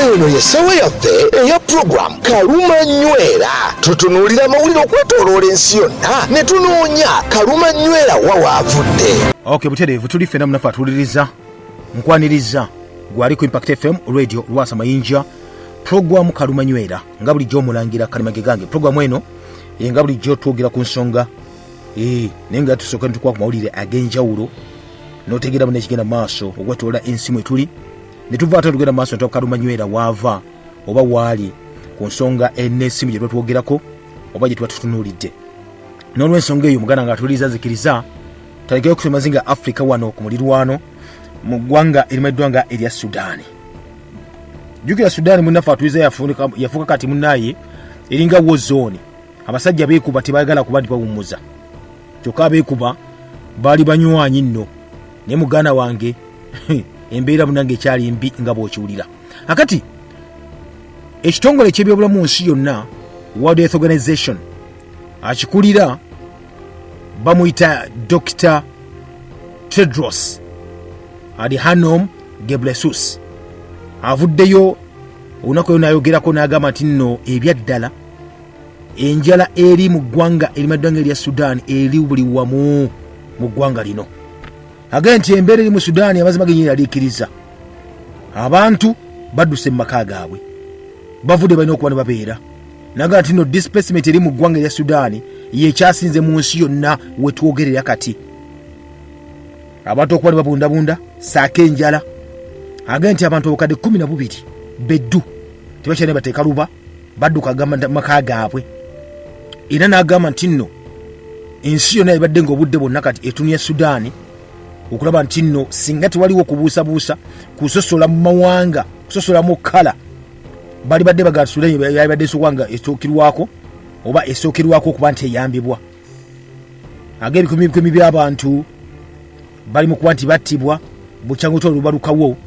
eno yesawa yaffe eya program Kaluma Nywera. Tutunuulira amawulire okwetooloola ensi yonna ne tunoonya Kaluma Nywera wa waavudde. Okay, butereevu tuli ffenna munafu atuwuliriza nkwaniriza gwali ku Impact FM radio Lwasa Mayinja program Kaluma Nywera nga bulijjo omulangira Kalimage gange. Program eno nga bulijjo twogera ku nsonga nenga tusooka ntukwa ku mawulire ag'enjawulo n'otegeera bonna ekigenda maaso okwetoola ensi mwe tuli ne tuva ate tugenda maaso ntuwa Kaluma Nywera waava oba waali ku nsonga en'essimu gye twetwogerako oba gye tuba tutunuulidde. N'olw'ensonga eyo muganda nga atuwuliriza nzikiriza talekere okusoma zinga Africa wano ku mulirwano mu ggwanga erimaddwanga erya Sudaani. Jjukira Sudaani munnafu atuliza yafuuka kati munnaye eringa war zone. Abasajja beekuba tebaagala kuba ndi bawummuza. Kyokka beekuba baali banywanyi nno. Ne muganda wange embeera munange ekyali mbi nga bw'okiwulira. Akati ekitongole ky'ebyobulamu mu nsi yonna World Health Organization akikulira bamuyita Dr. Tedros Adhanom Ghebreyesus avuddeyo olunaku eyo n'ayogerako n'agamba nti nno ebyaddala enjala eri mu ggwanga erimaddwanga erya Sudan eri buli wamu mu ggwanga lino. Agambye nti embeera eri mu Sudan amazima genyini yaliikiriza. Abantu badduse mu maka gaabwe bavudde balina okuba ne babeera. N'agamba nti nno displacement eri mu ggwanga erya Sudan yekyasinze mu nsi yonna we twogerera kati. Abantu okuba ne babundabunda saako enjala. Agambye nti abantu obukadde 12 beddu tebakyalina bateeka luba badduka agamba maka gaabwe. Era n'agamba nti nno ensi yonna ebadde ng'obudde bwonna kati etunya Sudaani okulaba nti nno singa tewaliwo kubuusabuusa kusosola mu mawanga kusosola mu kkala bali badde bagala Sudaani yabadde esokwanga esookirwako oba esookirwako okuba nti eyambibwa. Ag'ebikumi by'abantu bali mu kuba nti battibwa bukyangu tolo lubalukawo.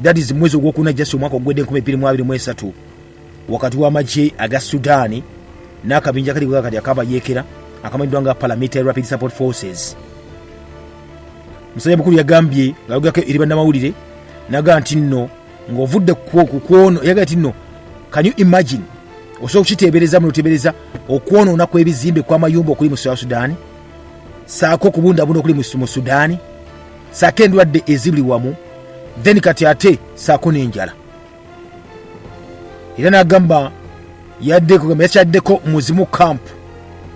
That is mwezi ogwokuna jasi omwaka ogwedde 2023 wakati w'amagye aga Sudaani n'akabinja kali kati akabayeekera akamanyiddwa nga Paramilitary Rapid Support Forces. Musajja mukulu yagambye ng'ayogerako eri bannamawulire n'agamba nti nno ng'ovudde kwono yagamba nti nno can you imagine osobola okukiteebereza munoteebereza okwonoona kw'ebizimbe kw'amayumba okuli mu Sudaani saako okubundabunda okuli mu Sudaani saako endwadde ezibuli wamu then kati ate saako n'enjala. Era n'agamba yakyaddeko muzimu camp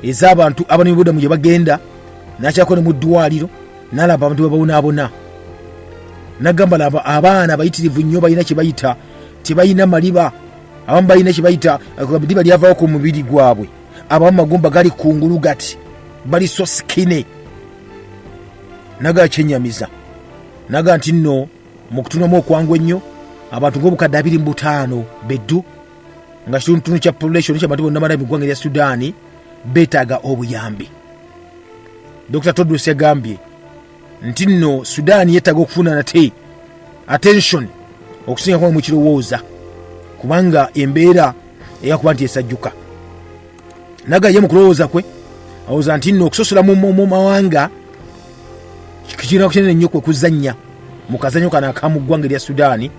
ez'abantu abanoonyiboobubudamu gye bagenda n'akyako ne mu ddwaliro n'alaba abantu bababonaabona. N'agamba laba abaana bayitirivu nnyo balina kye bayita tebalina maliba. Abamu balina kye bayita diba lyavaawo ku mubiri gwabwe. Abamu magumba gali kungulu gati bali so skine. N'agamba kyennyamiza. N'agamba nti nno mu kutunamu okwangu ennyo abantu ng'obukadde 25 beddu nga kitunutunu kya population ky'abantu bonna bali mu ggwanga erya Sudaani beetaaga obuyambi. Dr. Tedros yagambye nti nno Sudaani yeetaaga okufuna nate attention okusinga mu kirowooza kubanga embeera eyakuba nti esajjuka. Naga ye mu kulowooza kwe awooza nti nno okusosola mu mawanga kirina kinene nnyo kwe kuzannya mu kazanyo kano akamu ggwanga erya Sudaani.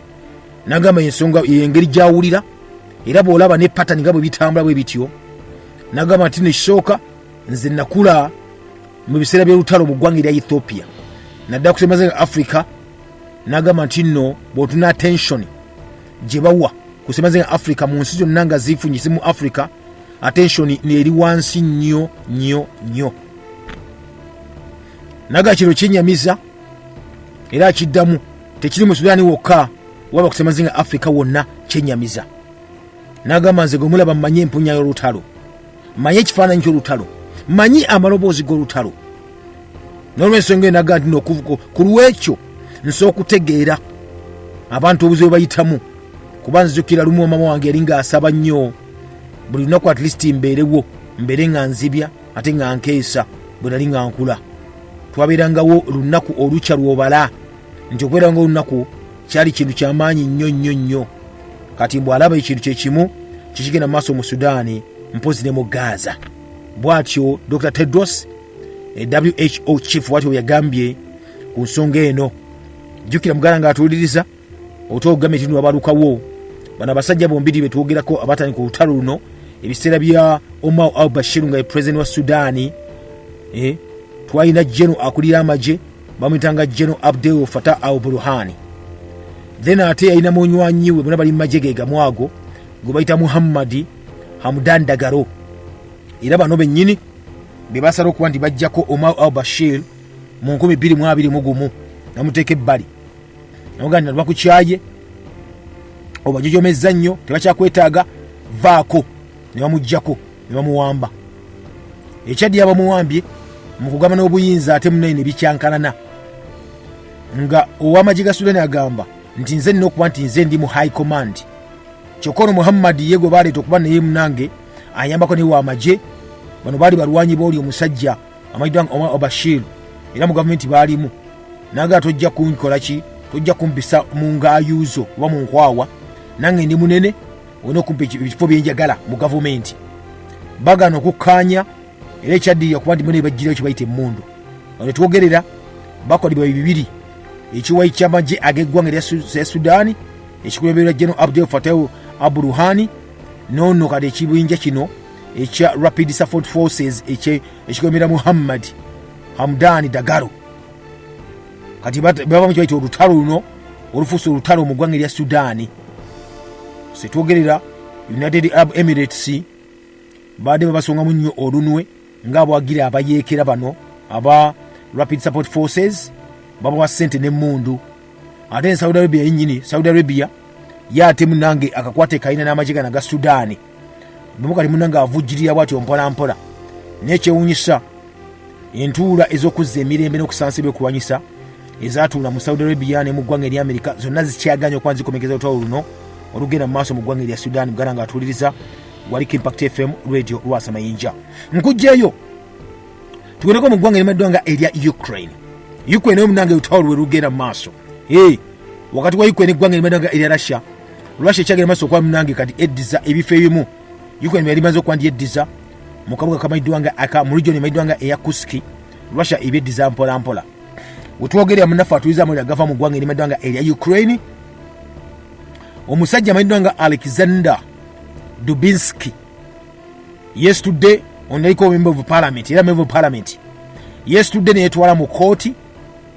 N'agamba ensonga engeri gy'awulira era bw'olaba ne pattern nga bwe bitambula bwe bityo. N'agamba nti nekisooka nze nakula mu biseera by'olutalo mu ggwanga erya Ethiopia naddala kusemazenga Africa. N'agamba nti nno bw'otuna attention gye bawa kusemazenga Africa mu nsi zonna nga zifunyise mu Africa attention neeri wansi nnyo nnyo nnyo. N'agamba kino kyennyamiza era akiddamu tekiri mu Sudaani wokka waba kusemazenga Africa wonna kyennyamiza. N'agamba nze gwe mulaba mmanyi empunya y'olutalo mmanyi ekifaananyi ky'olutalo mmanyi amaloboozi g'olutalo. N'olw'ensonga n'agamba nti n'okuvuko ku lw'ekyo nsobola okutegeera abantu obuzibu bayitamu kuba nzijukira lumu mama wange yali ng'asaba nnyo buli lunaku at least mbeere nga nzibya ate nga nkeesa bwe nali nga nkula. Twabeerangawo lunaku olukya lw'obala nti okubeerangawo olunaku kyali kintu ky'amaanyi nnyo nnyo nnyo. Kati bw'alaba ekintu kyekimu kikigenda mu maaso mu Sudaani mpozi ne mu Gaza. Bw'atyo Dr. Tedros WHO chief watu yagambye ku nsonga eno. Jjukira mugala nga atuuliriza otogambye nti wabalukawo bana basajja bombiri betwogerako abatani ku lutalo luno ebiseera bya Omar al-Bashir nga president wa Sudani. Twalina General akulira amaje bamwitanga General Abdel Fattah al-Burhani. Then ate ayina munywanyi we bonna bali majege gamwago gwe bayita Muhammadi Hamdan Dagalo. Era bano bennyini be basala okuba nti bajjako Omar al-Bashir mu 2021 namuteeka ebbali namuganda lwakukyaye obajojomezza nnyo tebakyakwetaaga vaako ne bamuggyako ne bamuwamba. Ekyaddi abamuwambye mu kugamba n'obuyinza ate munaine bikyankalana nga ow'amagye ga Sudani agamba nti nze nina okuba nti nze ndi mu high command. Kyokka Muhammad ye gwe baleeta okuba naye munange ayambako ne w'amagye bano baali balwanyi booli omusajja amayitibwa Omar al-Bashir era mu gavumenti baalimu naga tojja kunkola ki tojja kumpisa mu ngaayuzo oba mu nkwawa nange ndi munene olina okumpa ekifo byenjagala mu gavumenti bagana okukkaanya era ekyaddirira kuba nti mune bajjirayo kye bayita emmundu. Ono twogerera bakolebwa bibiri ekiwayi ky'amagye ag'eggwanga erya Sudaani ekikulemberera General Abdel Fattah al-Burhani nono kati ekibinja kino ekya Rapid Support Forces ekikulemberera Muhammad Hamdan Dagalo kati baba mukyo bayita olutalo luno olufuusa olutalo mu ggwanga erya Sudaani. Setwogerera United Arab Emirates baade babasongamu nnyo olunwe ng'abwagira abayeekera bano aba Rapid Support Forces babawa ssente n'emmundu. Ate Saudi Arabia yennyini Saudi Arabia yate munange akakwate kayina n'amagye gana ga Sudaani bamukali munange avujjirira bw'atyo mpolampola n'ekyewuunyisa entuula ez'okuzza emirembe n'okusansibwa okulwanyisa ezatuula mu Saudi Arabia ne mu ggwanga erya Amerika zonna zikyaganya okuba nzikomekeza olutalo luno olugenda mu maaso mu ggwanga erya Sudaani muganda nga atuuliriza waliko Impact FM radio Lwasa Mayinja. Nkujjeeyo tugendeko mu ggwanga erimaddwanga erya Ukraine naye munange olutalo lwe lugenda mu maaso wakati wa Ukraine eggwanga erimaddwanga erya Russia ekyagenda maaso okuba munange kati eddiza ebifo ebimu Ukraine yali maze okuba nti eddiza mu kabuga kamayiddwanga mu region emayiddwanga eya Kursk Russia ebyeddiza mpolampola. Wetwogerera munaffe atuliza amawulire agava mu ggwanga erimaddwanga erya Ukraine omusajja amayiddwanga Alexander Dubinsky yesterday onaliko member of parliament era member of parliament yesterday ne yetwala mu kooti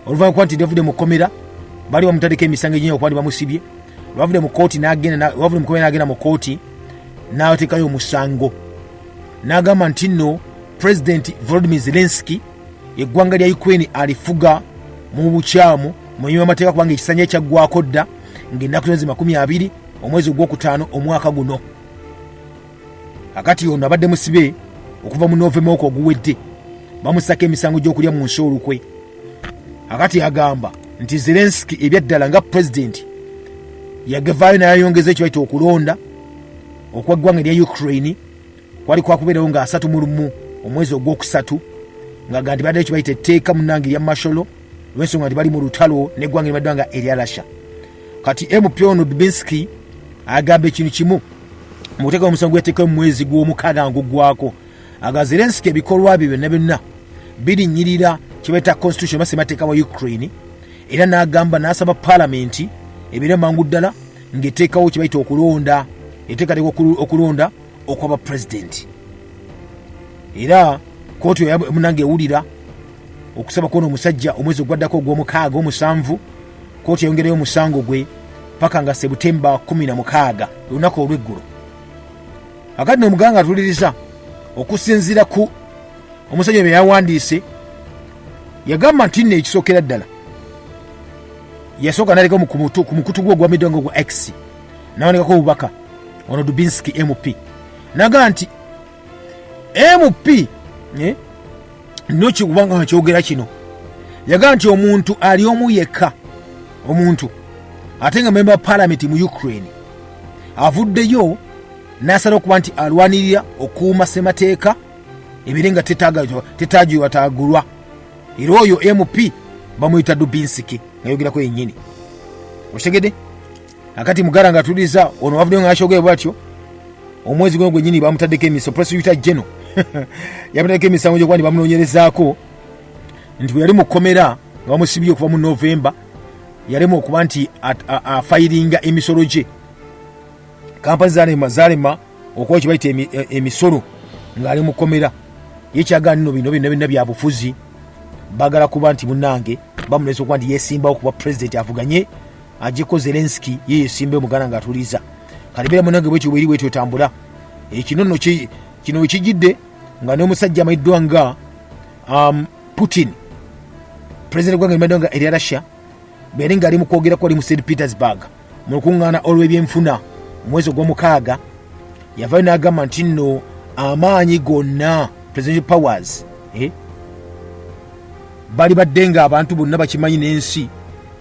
oluvannyuma kuba nti David Mukomera bali bamutandika emisango egyinyi okuba bamusibye lwavudde mu kooti n'agenda mu kooti n'ateekayo omusango n'agamba nti nno President Volodymyr Zelensky eggwanga lya Ukraine alifuga mu bukyamu mu nyuma y'amateeka kubanga ekisanja ekyaggwako dda ng'ennaku 20 omwezi ogwokutaano omwaka guno. Akati ono abadde musibe okuva mu November oguwedde bamusaka emisango gy'okulya mu nsi olukwe. Akati agamba nti Zelensky ebyaddala nga president yagavaayo n'ayongeza ekyo bayita okulonda okwa ggwanga erya Ukraine kwali kwakubeerawo nga 31 omwezi ogwokusatu nga gandi badde ekyo bayita etteeka munange erya masholo lw'ensonga nti bali mu lutalo n'eggwanga erimaddwanga erya Russia. Kati MP ono Dubinsky agamba ekintu kimu mu kuteeka omusango gweteekayo mu mwezi gw'omukaaga ng'oggwako aga Zelensky ebikolwa bye byonna byonna birinnyirira kye bayita constitution basemateeka wa Ukraine era n'agamba n'asaba palamenti ebire mangu ddala ng'eteekawo kye bayita okulonda eteekateeka okulonda okwaba president. Era kooti munange ewulira okusaba kwona omusajja omwezi ogwaddako ogw'omukaaga omusanvu kooti yayongerayo omusango gwe paka nga Sebutemba 16 olunaku olw'eggulo. Akati omuganga atuliriza okusinziira ku omusajja bye yawandiise yagamba nti nno ekisookera ddala yasooka n'aleka ku mukutu gwe ogwamiddwanga gwa X n'awandikako obubaka ono Dubinsky MP n'agamba nti MP nno kikubanga kyogera kino yagamba nti omuntu ali omu yekka omuntu ate nga member parliament mu Ukraine avuddeyo n'asala okuba nti alwanirira okuuma ssemateeka ebire nga tetaagiwataagulwa era oyo MP bamuyita Dubinsky ngayogerako yennyini okitegedde. Akati mugala nga atuliza ono wavuddeyo nga akyogere bwatyo omwezi guno gwennyini bamutaddeko emisango prosecutor general yamutaddeko emisango gyokuba nti bamunoonyerezaako nti bwe yali mu kkomera nga bamusibye okuva mu November yalema okuba nti afayiringa emisolo gye kampani zalema okuwa kibaita emisolo ng'ali mu kkomera yekyagaana bino byabufuzi bagala kuba nti munnange bamulesa okuba nti yesimbawo kuba pulezidenti avuganye agiko Zelensky ye yesimbe muganda ng'atuliza kati beera munnange bwekyo bweri bwetyo otambula kino wekijidde nga n'omusajja amayiddwa nga Putin pulezidenti gwanga limayiddwa nga erya Russia beeri ng'ali mu kwogera ku ali mu St Petersburg mu lukuŋŋaana olw'ebyenfuna mwezi ogw'omukaaga yavayo n'agamba nti nno amaanyi gonna presidential powers bali badde nga abantu bonna bakimanyi n'ensi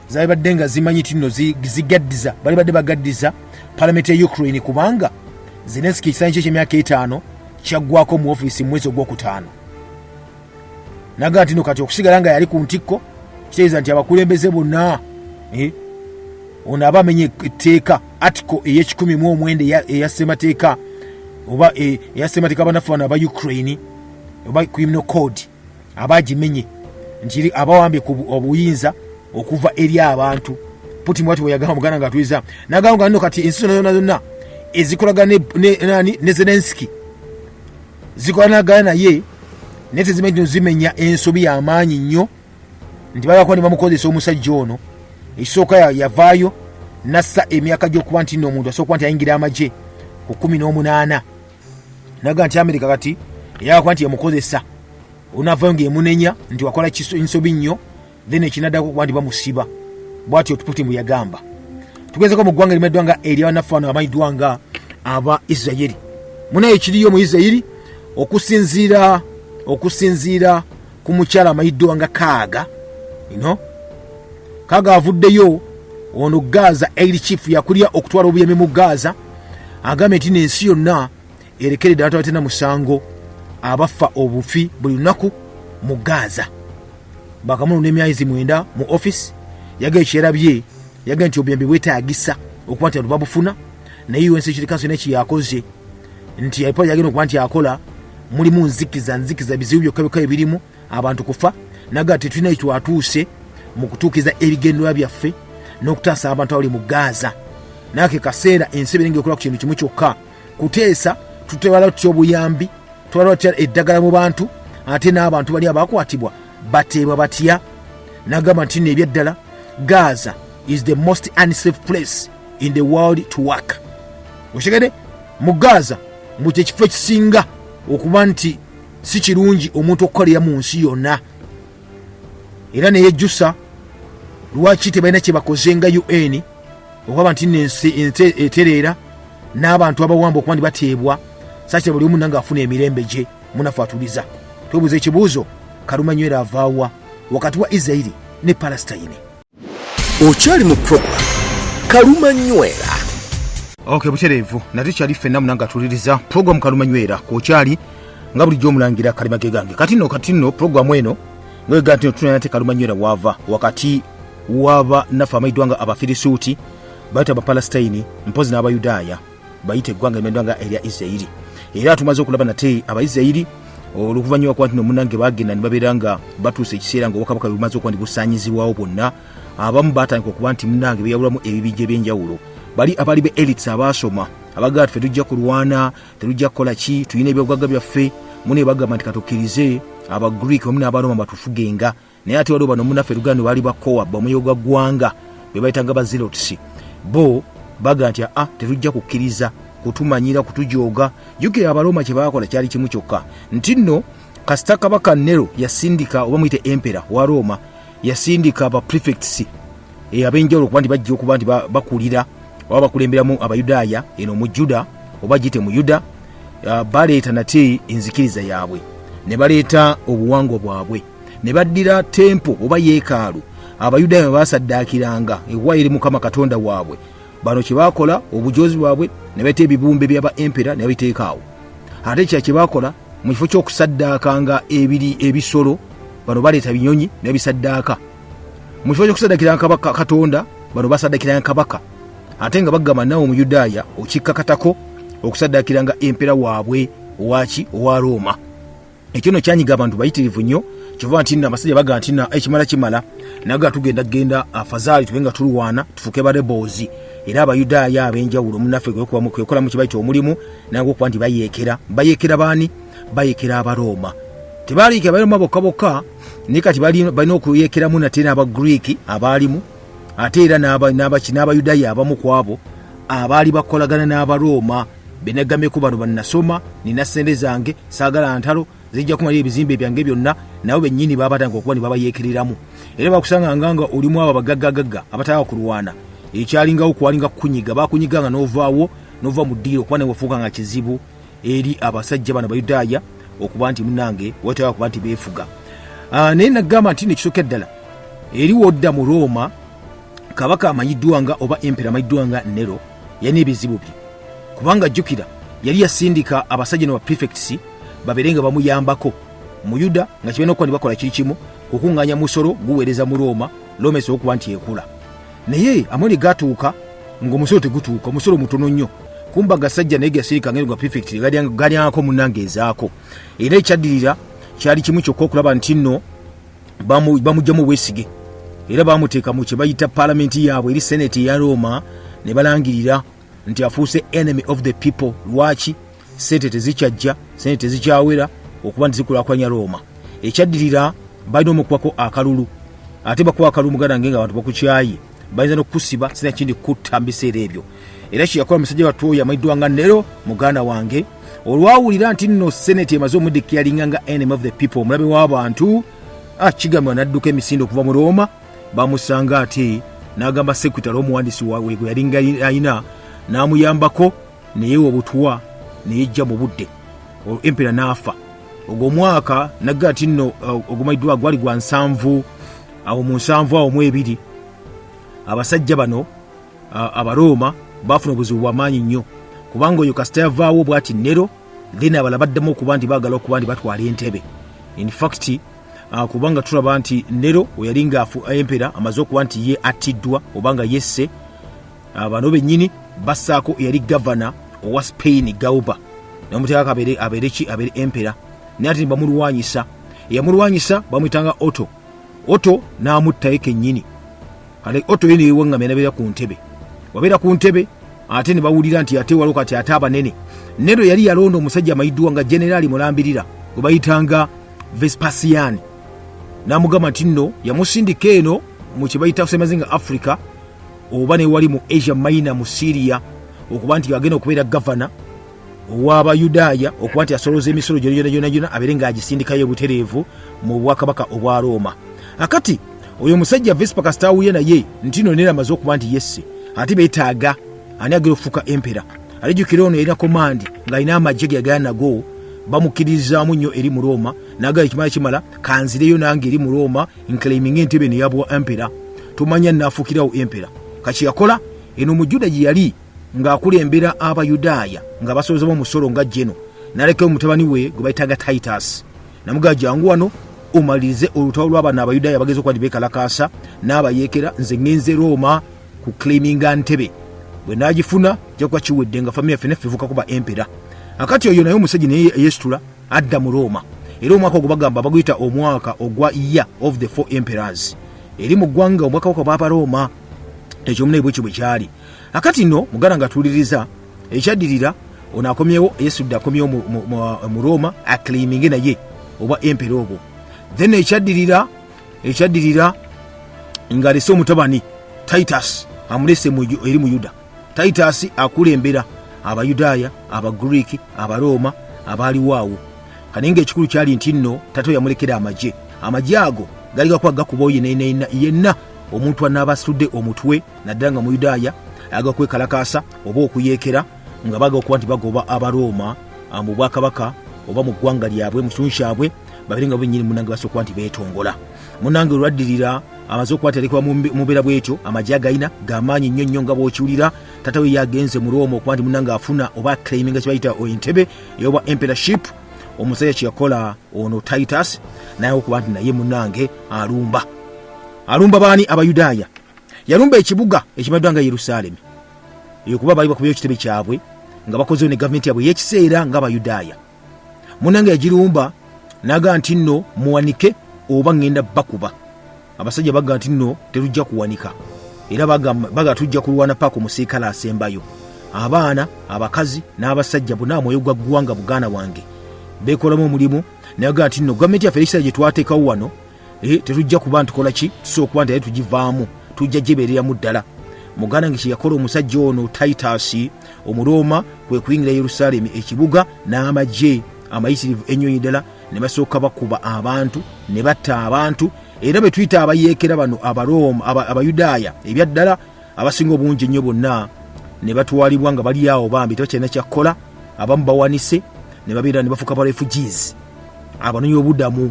zali badde nga zimanyi ti nno zigaddiza bali badde bagaddiza palamenti ya Ukraine kubanga Zelensky ekisaanyi kye ky'emyaka 5 kyaggwako mu ofiisi mu mwezi ogwokutaano naga nti no kati okusigala nga yali ku ntikko kitegeeza nti abakulembeze bonna ono aba amenye etteeka article ey'ekikumi eya ssemateeka oba eya ssemateeka abanafu aba Ukraine oba criminal code abagimenye nti abawambye ku obuyinza okuva eri abantu Putin bwati bwe yagamba muganda ng'atuliza nagamba nga nno kati ensi zonna ezikolaga ne Zelensky zikolanaga naye naye tezimanyi zimenya ensobi y'amaanyi nnyo nti bayakuba ne bamukozesa omusajja ono ekisooka yavaayo nassa emyaka gy'okuba nti nno omuntu asooka nti ayingira amagye ku 18 naga nti Amerika kati eyakuba nti yamukozesa onavayo ng'emunenya nti wakola ensobi nnyo then ekinaddako kuba nti bamusiba bw'atyo Putin bwe yagamba tugezeko mu ggwanga limayiddwa nga eri abanafaano abayiddwa nga aba Isirayiri munaye ekiriyo mu Isirayiri okusinziira ku mukyala amayiddwa nga Kaaga Kaaga avuddeyo ono Gaza air chief yakulya okutwala obuyemi mu Gaza agambye nti n'ensi yonna erekeredde abantu abatenda musango abafa obufi buli lunaku mu Gaza bakamunu n'emyezi 9 mu office yagambye kyerabye yagambye nti obuyambi bwetaagisa okuba nti babufuna naye UN Security Council neki yakoze nti yalipo yagenda okuba nti akola mulimu nzikiza bizibu byokka ebirimu abantu kufa naga tetulina kitwatuuse mu kutuukiza ebigendwa byaffe n'okutaasa abantu abali mu Gaza nake kaseera ensi ebirenge okukola ku kintu kimu kyokka kuteesa tutewala tutya obuyambi twala tutya eddagala mu bantu ate n'abantu bali abakwatibwa bateebwa batya nagamba nti n'ebyaddala Gaza is the most unsafe place in the world to work oshegede mu Gaza mu kifo ekisinga okuba nti si kirungi omuntu okukolera mu nsi yonna era ne yejjusa lwaki tebalina kye bakoze nga UN okuba nti n'ensi etereera n'abantu abawamba okuba nti bateebwa sakira buli omu nanga afuna emirembe gye munafu atuliza twebuuza ekibuuzo Kaluma Nywera avaawa wakati wa Israeli ne Palestine okyali mu program Kaluma Nywera butereevu nate kyali ffenna munanga atuliriza program Kaluma Nywera kwokyali nga bulijjo omulangira Kalimage gange kati nno program eno ngwega nti tunana te Kaluma Nywera wava wakati waba nafa amayiddwa nga Abafirisuuti bayita Abapalestine mpozi n'Abayudaaya bayita eggwanga limayiddwa nga erya Isirayiri era tumaze okulaba nate Abayisirayiri oluvannyuma kuba nti nomunange bagenda ne babeera nga batuusa ekiseera ng'obwakabaka bumaze okuba nti busanyizibwawo bwonna abamu batandika okuba nti munange beyawulamu ebibijja ebyenjawulo bali abali be elites abaasoma abagamba ffe tujja kulwana tetujja kukola ki tulina ebyobugagga byaffe mune bagamba nti katukkirize Abagreek omu n'Abaroma batufugenga naye ate waliwo bano munaffe Luganda baali bakowa bamuyo gwa ggwanga be bayitanga Bazelotes bo baga nti tetujja kukkiriza kutumanyira kutujooga jukira Abaroma kye baakola kyali kimu kyokka nti nno kasita kabaka Nero yasindika oba muyite empera wa Roma yasindika aba prefects abenjawulo okuba nti bajja okuba nti bakulira oba bakulemberamu Abayudaaya eno mu Juda oba gite mu Yuda baleeta nate enzikiriza yaabwe ne baleeta obuwangwa bwabwe ne baddira tempo oba yeekaalu Abayudaaya basaddaakiranga ewaayiri Mukama Katonda waabwe bano kye baakola obujoozi bwabwe ne baita ebibumbe byaba empera ne babiteekaawo ate kye baakola mu kifo ky'okusaddaakanga ebisolo bano baleeta binyonyi ne bisaddaaka mu kifo ky'okusaddaakiranga kabaka Katonda bano basaddaakiranga kabaka ate nga bagamba nawo Omuyudaaya okikkakatako okusaddaakiranga empera waabwe owa Roma ekyo no kyanyiga abantu bayitirivu nnyo kyova nti amasajja baga nti ekimala kimala naga tugenda afazaali tubenga tulwana tufuke ba rebels era abayudaaya ab'enjawulo munnaffe kwekola mu kibaita omulimu nange okuba nti bayekera baani bayekera abaroma tebaliikira abaroma bokka naye kati balina okuyekeramu nate n'abagriiki abaalimu ate era n'abayudaaya abamu ku abo abaali bakolagana n'abaroma benagambeko bano bannasoma nina ssente zange saagala ntalo zijja kumalira ebizimbe byange byonna nabo bennyini babatanga okuba ne babayeekereramu era bakusanganga nga olimu abo bagaggagagga abataaga kulwana ekyalingawo kwalinga kukunyiga bakunyiganga nova mu ddiiro okuba ne wafuuka nga kizibu eri abasajja bano bayudaaya okuba nti munange wetaaga kuba nti beefuga naye nagamba nti nekisooka ddala eriwo odda mu Roma kabaka amanyiddwanga oba empera amanyiddwanga Nero yalina ebizibu bye kubanga jjukira yali yasindika abasajja ne prefects baberenga bamuyambako mu Yuda nga kibeera okuba ne bakola kiri kimu kukuŋŋaanya musolo guweereza mu Roma esobola okuba nti ekula naye amwe ne gatuuka ng'omusolo tegutuuka omusolo mutono nnyo kumba gasajja naye gasirika ngeri nga prefect galyangako munnange ezaako era ekyaddirira kyali kimu kyokka okulaba nti nno bamugjamu bwesige era bamuteeka mu kye bayita paalamenti yaabwe eri senate ya Roma ne balangirira nti afuuse enemy of the people. Lwaki? Sente tezikyajja, sente tezikyawera okuba nti zikulaakulanya Roma. Ekyaddirira balina omukwako akalulu ate bakuwa akalulu mugadange nga abantu bakukyaye bayinza n'okukusiba sina kindi kutta mu biseera ebyo. Era kyeyakola musajja wattu oyo amayiddwanga Nero muganda wange olwawulira nti nno senate emaze omuddekiyalinga nga enemy of the people omulabe w'abantu kigambibwa n'adduka emisinde okuva mu Roma bamusanga ate n'agamba sekretary omuwandiisi waabwe gwe yalinga ayina n'amuyambako neyewa obutwa neyejja mu budde empera n'afa. Ogwo mwaka nagga ati nno ogumayiddwa gwali gwa 7 awo mu 7 awo mu 2 abasajja bano abaroma bafuna obuzibu bw'amaanyi nnyo kubanga oyo kasita yavaawo bw'ati Nero then abalala baddamu okuba nti baagala okuba nti batwala entebe. In fact kubanga tulaba nti Nero oyalinga empera amaze okuba nti ye attiddwa obanga yesse bano bennyini bassaako yali gavana owa Spain Galba n'omuteekako abeere empera naye ate bamulwanyisa eyamulwanyisa bamuyitanga Otto n'amuttayo kennyini kale Otto ye neyewaŋŋamya nabeera ku ntebe wabeera ku ntebe ate ne bawulira nti ate waliwo kati ate abanene. Nero yali yalonda omusajja amayiddwa nga generali mulambirira gwe bayitanga Vespasian n'amugamba nti nno yamusindika eno mu kye bayita Semazinga Africa oba ne wali mu Asia Minor mu Syria okuba nti agenda okubeera gavana ow'Abayudaaya okuba nti asolooza emisolo gyonna abeere ng'agisindikayo obutereevu mu bwakabaka obwa Roma. Akati oyo musajja Vespa kasita awulye naye nti nno Nero amaze okuba nti yesse ate beetaaga ani agenda okufuuka empera. Alijjukira ono yalina komandi ng'alina amagye ge yagala nago bamukkiririzaamu nnyo eri mu Roma n'agala ekimala kimala kanzireyo nange eri mu Roma nclaiminga entebe neyabwa empera tumanya naafuukirawo empera. Kaki yakola eno mu Juda gye yali ng'akulembera Abayudaaya nga basoloozamu omusolo nga jeno n'alekayo omutabani we gwe bayitanga Titus namugaa jangu wano omalirize olutalo lw'abaana Abayudaaya bageza okuba nti beekalakaasa n'abayeekera nze ngenze Roma ku claiminga ntebe bwe naagifuna jakuba kiwedde nga famiry yaffe neffe evuka kuba empera. Akati oyo naye omusajja naye yeesitula adda mu Roma era omwaka ogwo bagamba baguyita omwaka ogwa Year of the 4 Emperors eri mu ggwanga obwakabaka bw'Abaroma ekyomunaye bwekyo bwe kyali. Akati nno muganda nga tuwuliriza ekyaddirira ono akomyewo Yesu akomyewo mu Roma aclaiminge naye oba empera ogwo. Then ekyaddirira ng'alese omutabani Titus amulese eri mu Yuda. Titus akulembera Abayudaaya, Abagriiki, Abaroma abaaliwo awo. Kane ng'ekikulu kyali nti nno tato yamulekera amagye ago gali gakuba gakubawo yenna omuntu anaabasudde omutwe naddala nga mu Yudaaya ayaga kwekalakaasa oba okuyeekera nga baga okuba nti bagoba Abaroma mu bwakabaka oba mu ggwanga lyabwe mu kitundu kyabwe babere nga bennyini munange basobola okuba nti beetongola. Munange olwaddirira amaze okuba nti alekebwa mu mbeera bwetyo amagye agayina g'amaanyi nnyo nga bw'okiwulira tata we yagenze mu Roma okuba nti munange afuna oba claiminga kye bayita entebe ey'obwa emperorship. Omusajja kye yakola ono Titus naye okuba nti naye munange alumba baani Abayudaaya. Yalumba ekibuga ekimanyiddwa nga Yerusalemi eyo kuba baali bakubayo ekitebe kyabwe nga bakozewo ne gavumenti yabwe y'ekiseera ng'Abayudaaya. Munange yagirumba n'aga nti nno muwanike oba ngenda bakuba. Abasajja baga nti nno terujja kuwanika era baga tujja kulwana paka omusiikale asembayo. Abaana, abakazi n'abasajja bonna mwoyo gwa ggwanga Buganda wange beekolamu omulimu nayaga nti nno gavumenti yaffe erisa gye twateekawo wano tetujja kuba ntukola ki so okuba nti tugivaamu tujja gyebeereramu ddala. Muganda nge kye yakola omusajja ono Titus Omuroma kwe kuyingira Yerusalemi ekibuga n'amagye amayisirivu ennyonyi ddala ne basooka bakuba abantu ne batta abantu era be tuyita abayeekera bano Abaroma Abayudaaya ebyaddala abasinga obungi ennyo bonna ne batwalibwa nga bali awo bambi tebakyalina kyakkola. Abamu bawanise ne babeera ne bafuuka ba refugees abanoonyi obudamu.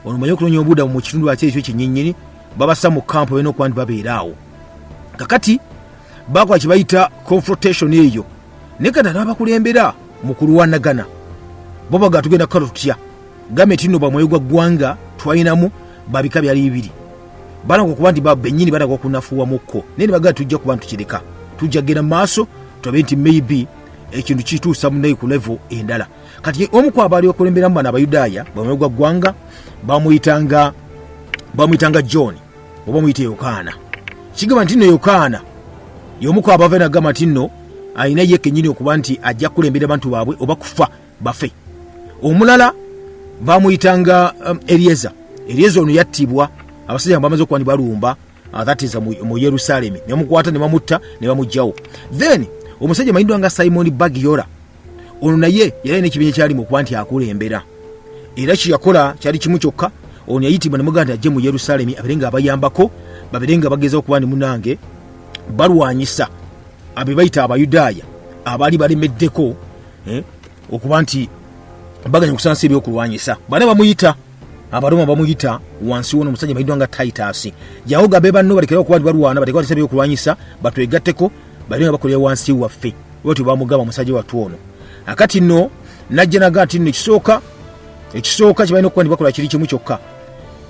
Onomanyi okunoonya obudamu mu kitundu ate ekyo kyennyinnyini babassa mu kampu balina okuba nti babeera awo. Kakati bakola kye bayita confrontation eyo ne kati n'abakulembera mu kulwanagana bo baga tugenda kukola tutya. Gavumenti nno bamwoyo gwa ggwanga twalinamu babika byali bibiri balaga okuba nti bennyini balaga okunafuwamukko naye ne bagaa tujja kuba ntukireka tujja genda mu maaso tulabe nti maybe ekintu kituusa munayi ku level endala. Kati omu ku abaali okulemberamu bano Abayudaaya bamwoyo gwa ggwanga bamuyitanga John oba muyite Yokaana. Kigamba nti nno Yokaana y'omu ku abava nagamba nti nno alina ye kennyini okuba nti ajja kulembera abantu baabwe oba kufa bafe. Omulala bamuyitanga Eliezer ono yattibwa abasajja bamaze okuba nti balumba atatiza mu Yerusalemi ne bamukwata ne bamutta ne bamugjawo. Then omusajja mayindwa nga Simon Bagiola ono naye yali n'ekibiina kyalimu okuba nti akulembera era kye yakola kyali kimu kyokka. Ono yayitibwa ne muganda ajje mu Yerusalemi abeere nga abayambako babeere nga bagezaho okuba nti munange balwanyisa abe bayita Abayudaaya abaali balemeddeko okuba nti baganya kusansa ebyokulwanyisa. Bana bamuyita Abaroma bamuyita wansi wono omusajja mayindwa nga Titus yawoga be banno balekera okuba nti balwana bateekwa nti ebyokulwanyisa batwegatteko balina bakolera wansi waffe bwetyo bamugamba omusajja wattu ono. Akati nno najja naga nti nno ekisooka kye balina okuba nti bakola kiri kimu kyokka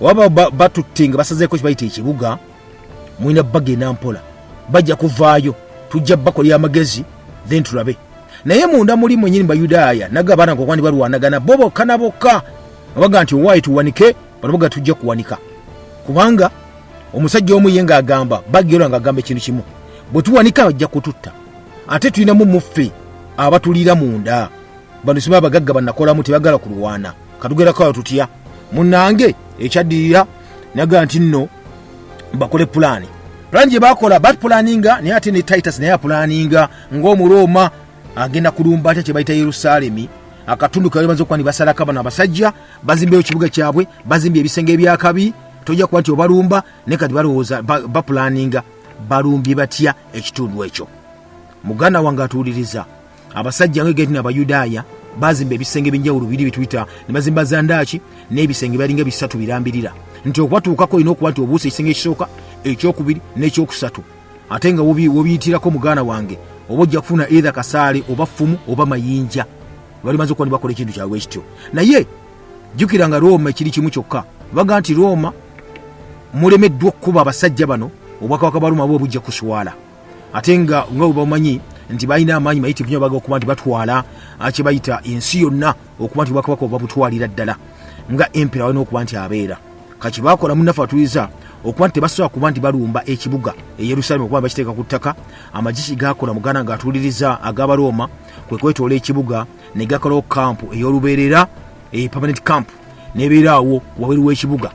waba batutte nga basazeeko kye bayita ekibuga mulina bagenda mpola bajja kuvaayo tujja bakolera amagezi then tulabe. Naye munda muli mwennyini Bayudaaya naga baana okuba nti balwanagana bo bokka na bokka baga nti owaayi tuwanike bano baga tujja kuwanika kubanga omusajja omu ye ng'agamba Bagiola ng'agamba ekintu kimu bwe tuwanika bajja kututta ate tulinamu muffe abatulira munda bano sima abagagga bannakolamu tebagala kulwana katugerako awo tutya munnange ekyaddirira naga nti nno bakole pulaani gye bakola bapulaninga naye ate ne Titus naye apulaninga ng'Omuroma agenda kulumba ate kye bayita Yerusalemi akatundu kawe bamaze okuba nti basalako bano abasajja bazimbeyo ekibuga kyabwe bazimbye ebisenge ebyakabi tojja kuba nti obalumba naye kati balowooza bapulaninga balumbye batya ekitundu ekyo. Muganda wange atuwuliriza abasajja ngegeti n'Abayudaaya bazimba ebisenge ebyenjawulo biri bituyita ne bazimba zandaaki n'ebisenge balinga bisatu birambirira nti okwatuukako olina okuba nti obuusa ekisenge ekisooka ekyokubiri n'ekyokusatu ate nga wobiyitirako muganda wange oba ojja kufuna either kasaale oba ffumu oba mayinja bali maze okuba ne bakola ekintu kyabwe ekityo. Naye jjukira nga Roma ekiri kimu kyokka baga nti Roma mulemeddwa okukuba abasajja bano obwakabaka Baroma bwe bujja kuswala ate nga bwe bamanyi nti balina amaanyi mayitivu nnyo baga okuba nti batwala kye bayita ensi yonna okuba nti obwakabaka babutwalira ddala nga empera walina okuba nti abeera. Kaki bakola munnafe atuliza okuba nti tebasobola kuba nti balumba ekibuga Yerusalemi okuba bakiteeka ku ttaka. Amagisi gakola muganda ng'atuuliriza ag'Abaroma kwe kwetoola ekibuga ne gakolawo kampu ey'olubeerera permanent camp n'ebeera awo waweru w'ekibuga.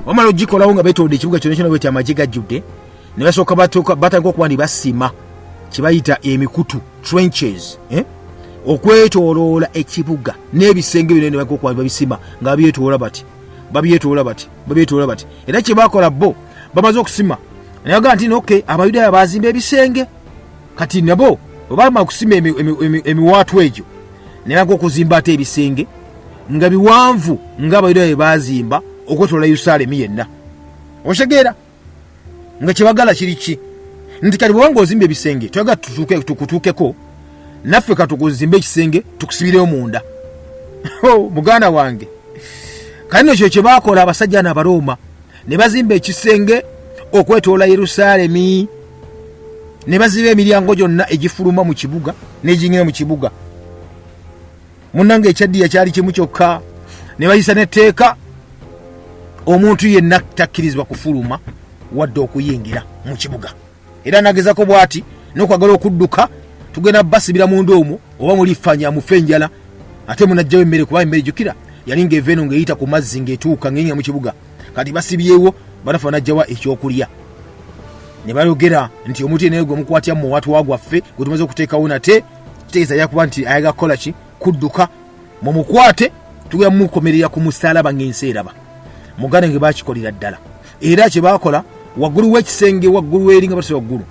Wamala ogikolawo nga beetoolodde ekibuga kyonna kyonna bweti amagye gajjudde ne basooka batandika okuba nti basima kye bayita emikutu trenches okwetooloola ekibuga n'ebisenge byonna ne bagenda okuba babisima nga babyetoola bati era kye bakola bo bamaze okusima ne bagaa nti okay Abayudaaya bazimba ebisenge kati nabo bamala okusima emiwaatu egyo ne baga okuzimba ate ebisenge nga biwanvu nga Abayudaaya bazimba okwetoola Yerusalemi yenna. Otegeera nga kyebagala kiri ki nti kati bwewanga ozimba ebisenge twaga tukutuukeko naffe katukuzimba ekisenge tukusibireyo munda. Muganda wange kati no kyo kye bakola abasajja n'Abaroma ne bazimba ekisenge okwetoola Yerusalemi ne baziba emiryango gyonna egifuluma mu kibuga n'egingira mu kibuga. Munnange ekyaddiya kyali kimu kyokka ne bayisa n'etteeka omuntu yenna takkirizibwa kufuluma wadde okuyingira mu kibuga. era nagezako bwati n'okwagala okudduka tugenda basibira munda omwo oba mulifanya mufenjala ate munajjawo emmere kuba emmere jukira yalinga eveno ng'eyita ku mazzi ng'etuuka ng'ennya mu kibuga kati basibyewo banafa najjawa ekyokulya ne bayogera nti omuti naye gwe mukwatya mu watu wagwaffe gwe tumaze okuteekawo nate kitegeeza yakuba nti ayaga kukola ki kudduka mumukwate tugenda mukomerera ku musaalaba ng'ensi eraba mugane nge bakikolera ddala era kye baakola waggulu w'ekisenge waggulu eri nga batuse waggulu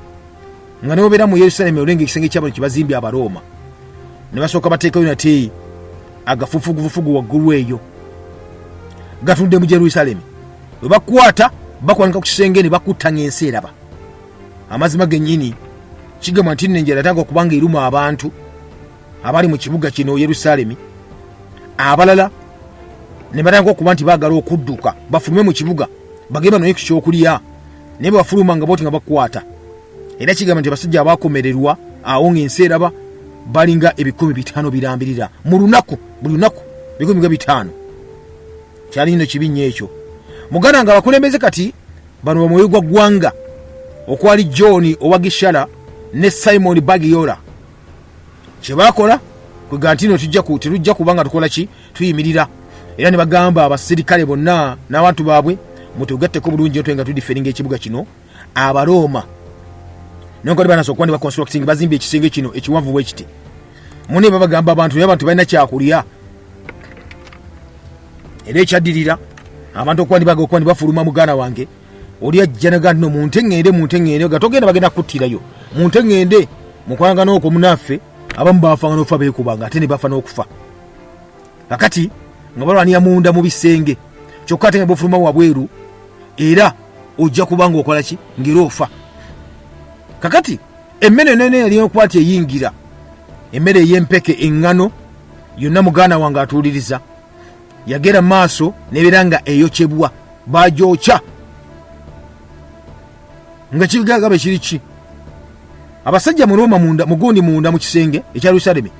nga ne bobeera mu Yerusalemi olwenga ekisenge kyabo kye bazimbye Abaroma ne basooka bateekayo nate agafufugufufugu waggulu eyo gatunde mu Yerusalemi bwe bakwata bakwanika ku kisenge ne bakutta ng'ensi eraba amazima gennyini kigamba nti nenjala tanga okubanga eruma abantu abali mu kibuga kino Yerusalemi abalala ne batanga okuba nti baagala okudduka bafulume mu kibuga bagenda naye ku kyokulya naye bafuluma nga boti nga bakwata era kigamba nti abasajja abaakomererwa awo ng'ensi eraba balinga 500 birambirira mu lunaku buli lunaku 500 kyali nno kibi nnyo ekyo muganda nga bakulembeze kati bano bamwoyo gwa ggwanga okwali John Owagishala ne Simon Bagiola kye bakola kwega ntino tujja kubanga tukola ki tuyimirira era ne bagamba abasirikale bonna n'abantu baabwe mutugatteko bulungi nto nga tudiferinga ekibuga kino Abaroma nonkoli banasooka ne baconstructing bazimba ekisenge kino ekiwanvu bwekiti mune babagamba abantu balina kyakulya era ekyaddirira abantu okuba bafuluma muganda wange oli ajja naga nno munteŋŋende gatogenda bagenda kuttirayo munteŋŋende mukwanga n'okwo munaffe abamu baafanga n'okufa beekubanga ate ne bafa n'okufa kakati nga balwanira munda mu bisenge kyokka ate nga bafuluma wabweru era ojja kubanga okola ki ngera ofa kakati emmere nene yali okuba nti eyingira emmere ey'empeke eŋŋano yonna muganda wange atuuliriza yagera maaso nebeera nga eyokyebwa bagyokya nga kigagabe kiri ki abasajja mu Roma mugundi munda mu kisenge ekya Yerusalemi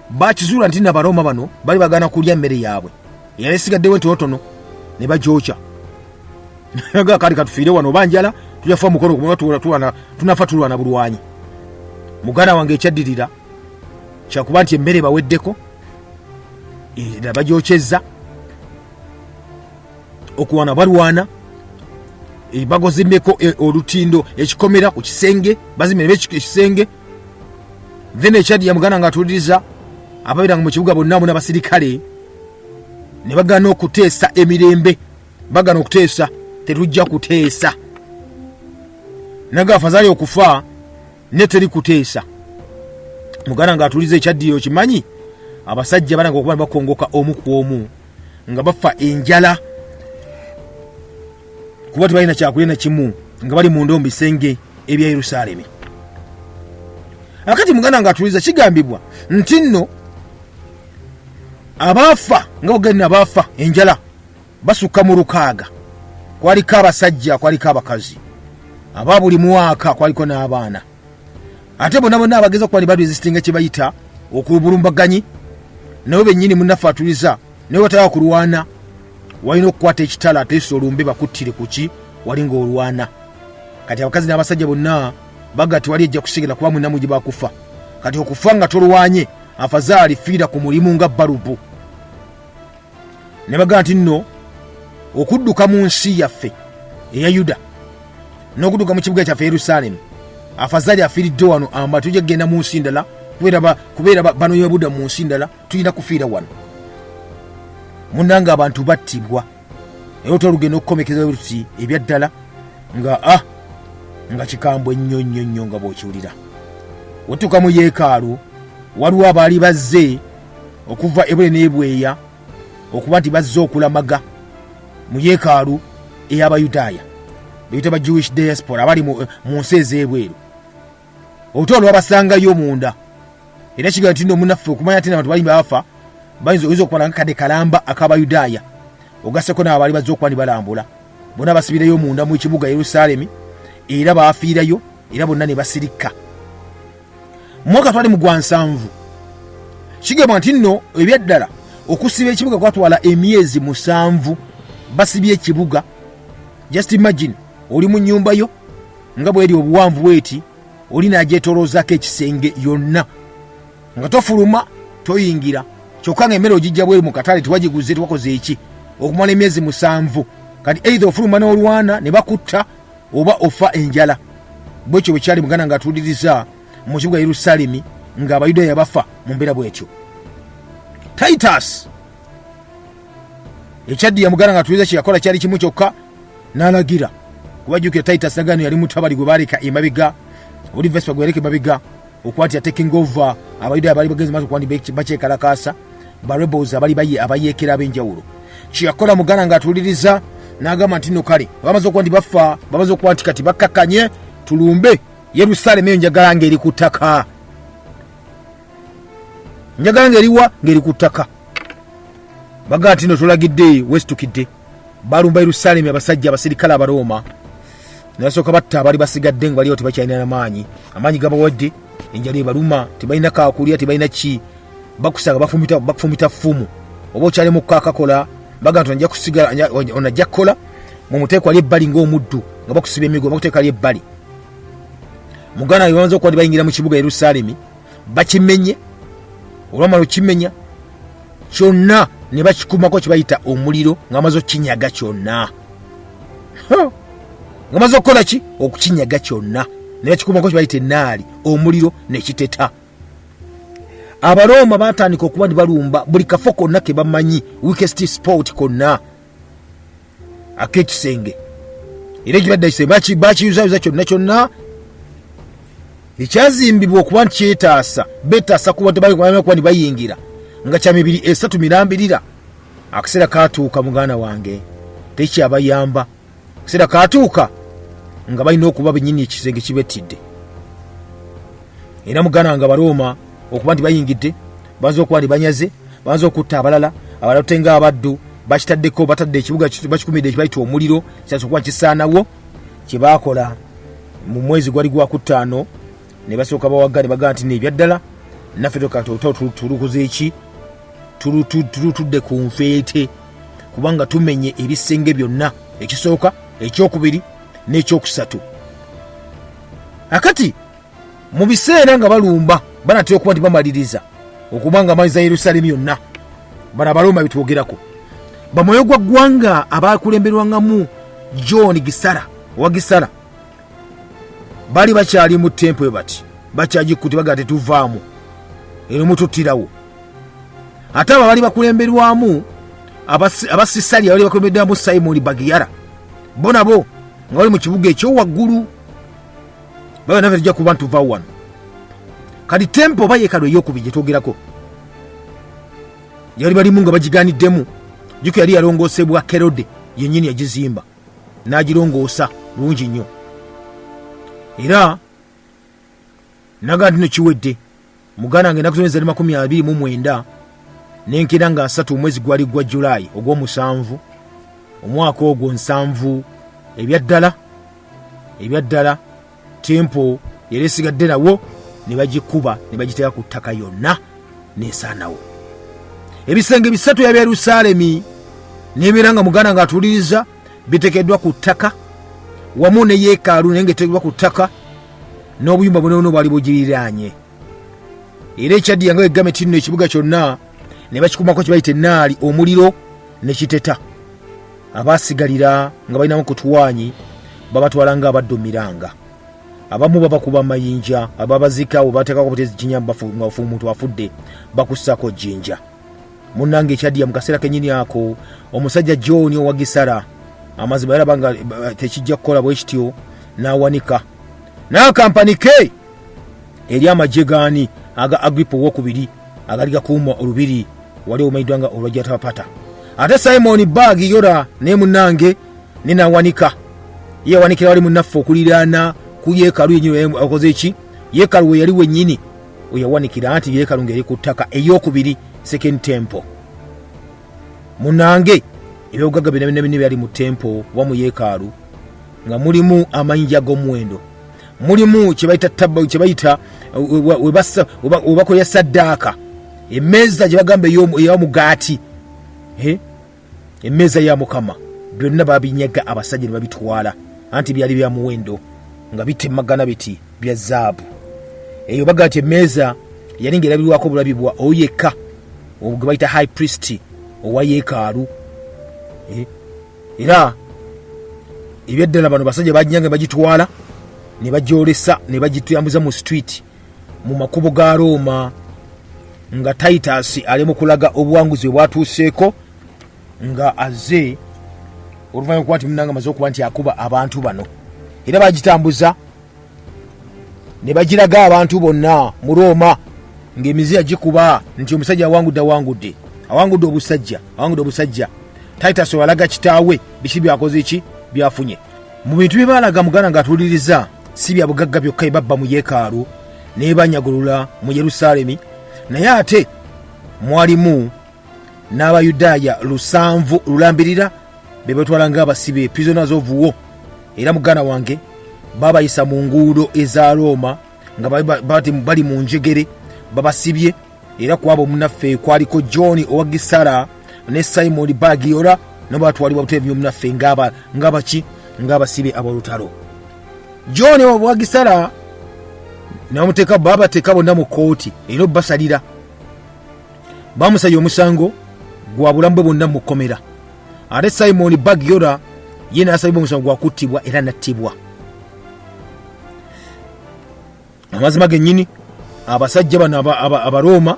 bakizuula nti n'Abaroma bano bali bagana kulya emmere yaabwe yali esigaddewo ntonotono ne bagyokya nga kali katufiire wano banjala tujafa mukolo kumwe tunafa tulwana bulwanyi muganda wange ekyaddirira kyakuba nti emmere baweddeko era bagyokyezza okuwana balwana bagozimbeko olutindo ekikomera ku kisenge bazimbire ekisenge then ekyaddi ya muganda nga atuuliriza ababeeranga mu kibuga bonna mu n'abasirikale ne bagana okuteesa emirembe bagana okuteesa tetujja kuteesa naga afazali okufa ne teri kuteesa muganda nga atuuliriza ekyaddiyo kimanyi abasajja balanga okuba bakongoka omu ku omu nga bafa enjala kuba tebalina kyakulya na kimu nga bali munda mu bisenge ebya Yerusalemi akati muganda nga atuliza kigambibwa nti nno abaafa nga bagenda abaafa enjala basukka mu 600 kwaliko abasajja kwaliko abakazi aba buli mwaka kwaliko n'abaana ate bonna abageza kwali badu resistinga kye bayita okubulumbaganyi nawe bennyini munaffe atuliza nawe wataya kulwana walina okukwata ekitala ateesa olumbe bakuttire kuki wali ng'olwana kati abakazi n'abasajja bonna bagati wali ejja kusigala kuba munnamu gye bakufa kati okufa nga tolwanye afazaali fiira ku mulimu nga balubu ne bagamba nti nno okudduka mu nsi yaffe eya Yuda n'okudduka mu kibuga kyaffe Yerusalemi afazaali afiiridde wano amba tujja kugenda mu nsi ndala kubeera banoonyibwa budda mu nsi ndala tulina kufiira wano munnanga abantu battibwa era otolugenda okukomekeza luti ebyaddala nga kikambwe nnyo nga bw'okiwulira wetuuka mu Yekalu waliwo abaali bazze okuva ebule n'ebweya okuba nti bazze okulamaga mu Yekalu ey'Abayudaaya beyita ba Jewish diaspora abali mu nsi ez'ebweru olutalo lwabasangayo munda era kigaa nti nno munaffe okumanya ati n'abantu bali baafa bayinza okuba nga kade kalamba ak'Abayudaaya ogasseko n'abaali bazze okuba ni balambula bonna basibirayo munda mu kibuga Yerusalemi era baafiirayo era bonna ne basirika mwaka twali mu 7 kigamba nti nno ebyaddala okusiba ekibuga kwatwala emyezi 7 basibye ekibuga just imagine oli mu nnyumba yo nga bweri obuwanvu bweti oli nagyetolozaako ekisenge yonna nga tofuluma toyingira kyokka nga emmere ogijja bweri mu katale tewagiguze tewakoze eki okumala emyezi 7 kati either ofuluma n'olwana ne bakutta oba ofa enjala bwekyo bwe kyali muganda nga atuuliriza mu kibuga Yerusalemi ng'Abayudaaya bafa mu mbeera bwetyo. Titus ekyaddi ya muganda nga atuuliriza kye yakola kyali kimu kyokka n'alagira kubajjukira Titus nagano yali mutabali gwe baaleka emabega oli Vespa gwe yaleka emabega okwati ya taking over Abayudaaya bali bagenzi maaso kwandi bakyekalakaasa ba rebels abayeekera ab'enjawulo. Kye yakola muganda nga atuuliriza n'agamba nti nno kale bamaze okuba nti bafa bamaze okuba nti kati bakkakanye tulumbe Yerusalemi eyo njagala ng'eri ku ttaka njagala ng'eriwa ng'eri ku ttaka bagaa nti nno tulagidde wesitukidde balumba Yerusalemi abasajja abasirikale Abaroma ne basooka batta abali basigadde nga baliyo tebakyalina n'amaanyi amaanyi gabawadde enjala ebaluma tebalina kaakulya tebalina ki bakusanga bafumita ffumu oba okyali mu kaakakola baga nti onajja kusigala onajja kukola mu muteeko ali ebbali ng'omuddu nga bakusiba emigo bakuteeka ali ebbali muganda bamaze okuba bayingira mu kibuga Yerusalemi bakimenye olwamala okimenya kyonna ne bakikumako kye bayita omuliro nga bamaze okinyaga kyonna nga bamaze okukola ki okukinyaga kyonna ne bakikumako kye bayita ennaali omuliro nekiteta. Abaroma batandika okuba ndi balumba buli kafo konna ke bamanyi weakest sport konna ak'ekisenge era ekibadde ekisenge bakiyuzayuza kyonna ekyazimbibwa okuba nti kyetaasa betaasa kuba kuba ndi bayingira nga kya 2-3 mirambirira. Akaseera katuuka muganda wange tekyabayamba akaseera katuuka nga balina okuba bennyini ekisenge kibetidde era muganda nga Baroma okuba nti bayingidde baza okuba ndi banyaze baza okutta abalala tenga abaddu bakitaddeko batadde ekibuga bakikumidde ekibayita omuliro kyasa okuba kisaanawo kye baakola mu mwezi gwali gwa ku 5 ne basooka bawagane bagaa nti nebyaddala naffe tulukuza eki tulutudde ku nfeete kubanga tumenye ebisenge byonna ekisooka ekyokubiri n'ekyokusatu. Akati mu biseera nga balumba banatera okuba nti bamaliriza okuba nga amazzi Yerusalemi yonna bano Abaroma bitwogerako bamwoyo gwa ggwanga abakulemberwangamu John Gisara bali bakyali mu temple bati bakyagikutte bagaa tetuvaamu eno mututtirawo ate abo bali bakulemberwamu abasisali abali bakulemberwamu Simon Bagiyara bo nabo nga bali mu kibuga ekyowaggulu baba naffe tujja kuba ntuvaawo wano kati temple oba Yekalu Eyokubiri gyetwogerako yali balimu nga bagiganiddemu juko yali yalongoosebwa Kerode yennyini yagizimba n'agirongoosa bulungi nnyo era naga ndino kiwedde muganda nge naku zali 29 nenkera nga 3 omwezi gwali gwa Julaayi ogw'omusanvu omwaka ogwo 7 ebyaddala temple yali esigadde nawo ne bagikuba ne bagiteeka ku ttaka yonna nesaanawo. Ebisenge 3 ebya Yerusalemi n'ebeera nga muganda nga atuuliriza biteekeddwa ku ttaka wamu ne Yekalu naye ng'eteekebwa ku ttaka n'obuyumba bunono bwali bugiriraanye era ekyaddi yanga eggame tinno ekibuga kyonna ne bakikumako kye bayita ennaali omuliro ne kiteta abaasigalira nga balinamu kutuwaanyi babatwala nga abaddu miranga abamu babakuba mayinja ababazika obateekako butezi kinyamba nga omuntu afudde bakussako jjinja. Munnange ekyaddiya mu kaseera kennyini ako omusajja John owa Gisara amazima yaraba nga tekijja kukola bwe kityo n'awanika n'akampani ke eri amagye gaani aga Agripa II agali gakuuma olubiri wali omanyiddwa nga olwajjatapata ate Simon Bagiyara ne munnange ne n'awanika yeewanikira wali munnaffe okuliraana ku Yekalu yennyini akoze eki Yekalu we yali wennyini weyawanikira anti Yekalu ng'eri ku ttaka Eyokubiri second temple. Munange ebyogagga binene byali mu temple wa mu Yekalu nga mulimu amayinja g'omuwendo mulimu kyebayita tabba kyebayita webakoya saddaaka emmeeza gye bagamba ey'omugaati emmeeza ya Mukama byonna babinyaga abasajja ne babitwala anti byali bya muwendo nga bitemagana biti bya zaabu. Eyo baga ati emmeeza yalinga erabirwako bulabibwa oyeka gwe bayita high priest owa Yekalu. Era ebyeddala bano basajja bajjanga bagitwala ne bagyolesa ne bagitambuza mu street mu makubo ga Roma nga Titus ali mu kulaga obuwanguzi bwatuuseeko nga azze oluvannyuma kuba nti munanga amaze okuba nti akuba abantu bano. Era bagitambuza ne bagiraga abantu bonna mu Roma ng'emiziya gikuba nti omusajja awangudde obusajja. Titus walaga kitaawe biki byakoze ki byafunye. Mu bintu bye baalaga muganda ng'atuuliriza si bya bugagga byokka babba mu Yekalu ne banyagulula mu Yerusalemi, naye ate mwalimu n'Abayudaaya 7 lulambirira be batwala ng'abasibe prisoners of war. Era muganda wange babayisa mu nguudo eza Roma nga bali mu njegere babasibye. Era kwabo munaffe kwaliko John owa Gisara ne Simon Bagiora n'abatwalibwa butebyo munaffe ng'abasibe abalutalo. John owa Gisara n'amuteeka babateeka bonna mu kooti era basalira bamusajja omusango gwa bulamu bwe bonna mu kkomera. Ate Simon Bagiora ye n'asabibwa omusango gwa kuttibwa era nattibwa. Amazima gennyini abasajja bano Abaroma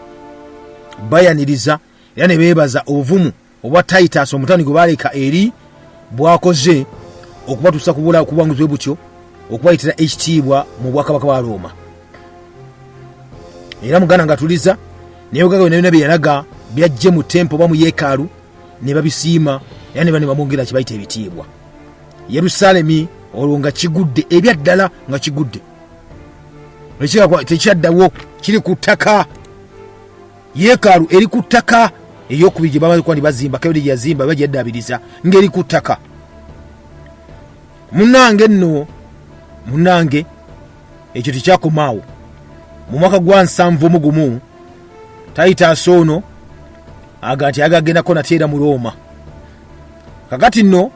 bayaniriza era ne beebaza obuvumu obwa Titus omutani gwe baaleka eri bwakoze okubatuusa kubuwanguzi bwe butyo okubayitira ekitiibwa mu bwakabaka bwa Roma. Era muganda ng'atuliza neyogaga byonna bye yalaga byajje mu tempo oba mu Yekalu ne babisiima era ne bamwongera kibayita ebitiibwa. Yerusalemi olwo nga kigudde ebyaddala nga kigudde tekyaddawo kiri ku ttaka. Yekalu eri ku ttaka. Eyokubiri gye bamaze kuba ne bazimba kayodi gye yazimba bagyeddabiriza ng'eri ku ttaka. Munnange ekyo tekyakomaawo. Mu mwaka gwa 71 Titus ono aga nti agagendako nate era mu Roma. Kakati nno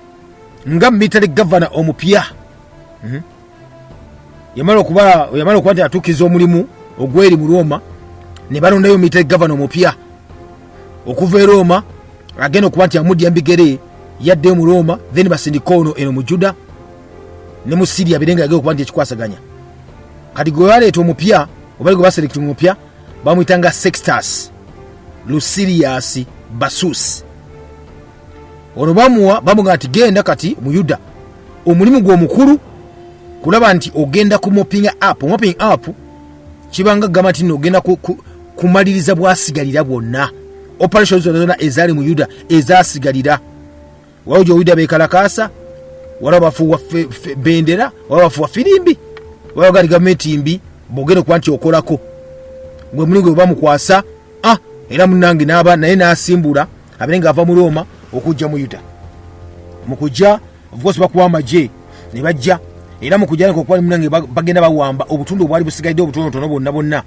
nga military governor omupya yamala okuba nti atuukiza omulimu ogweri mu Roma ne balondayo military governor omupya okuva e Roma agenda okuba nti amudya mbigere yaddeyo mu Roma then basindika ono eno mu Juda ne mu Syria birenga yagenda okuba nti ekikwasaganya. Kati gwe baleeta omupya oba gwe baselekita omupya bamuyitanga Sextus Lucilius Bassus. Ono bamuga nti genda kati mu Yuda omulimu gwe omukulu kulaba nti ogenda ku mopping up kibanga gamba nti ogenda kumaliriza bwasigalira bwonna operations zonna ezaali mu Yuda ezasigalira. Waliwo gy'Oyuda beekalakaasa, waliwo bafuuwa bendera, waliwo bafuuwa firimbi, waliwo gali gavumenti mbi bw'ogenda okuba nti okolako gwe mulimu gwe bamukwasa. Era munnange naye n'asimbula abeere ng'ava mu Roma okujja mu Yuda. Mu kujja of course bakuwa amagye ne bajja era mu kujja okuba munnange bagenda bawamba obutundu obwali busigalidde obutonotono bonna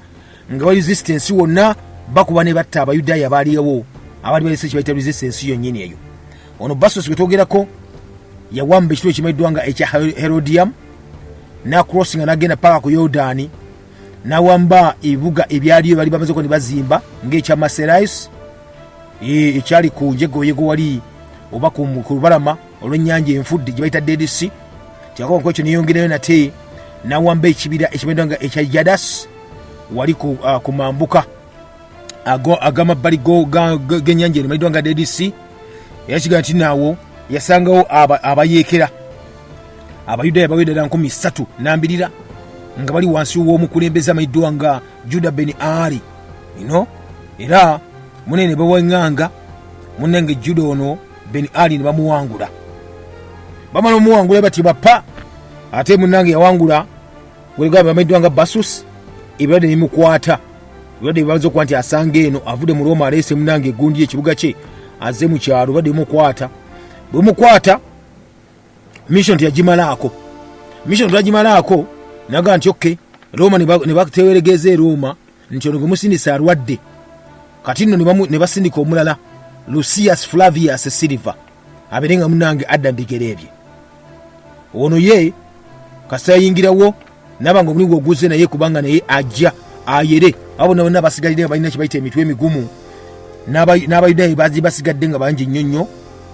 nga wali resistance wonna bakuba ne batta Abayudaaya baaliwo abali balese kibayita resistance yonnyini eyo. Ono Bassus gwe twogerako yawamba ekitundu ekimanyiddwa nga ekya Herodium n'akrossinga n'agenda paka ku Yordani n'awamba ebibuga ebyaliyo bali bamaze ko ne bazimba ng'ekya Maserais ekyali ku njegoyego wali oba ku lubalama olw'ennyanja enfudde gye bayita Dead Sea. Kyakoma ku ekyo neyongerayo nate n'awamba ekibira ekimanyiddwa nga ekya Yadas wali ku mambuka agamabbali g'ennyanja emanyiddwa nga Dead Sea. Era kigaa nti naawo yasangawo abayeekera Abayudaaya bawedera 300 nga bali wansi w'omukulembeze amanyiddwa nga Juda Ben Ali era munene bawaŋŋanga munnange Juda ono Ben Ali ne bamuwangula. Bamala omuwangula bati bappa ate munnange yawangula weegamba amanyiddwa nga Bassus ebirwadde bimukwata. Ebirwadde bibaza okuba nti asanga eno avudde mu Roma aleese munnange egundi ekibuga kye azze mu kyalo badde bimukwata. Bwe mukwata mission tiyagimalaako. Naga nti okay Roma ne bateweregeza e Roma nti ono gwe musindisa alwadde. Kati nno ne basindika omulala Lucius Flavius Silva abeere nga munnange adda mbigere ebye. Ono ye kasita yingirawo nabanga omulimu oguze naye kubanga naye ajja ayere abo nabo nabasigalire balina kibayita emitwe emigumu n'abayudaaya bazi basigadde nga bangi nnyo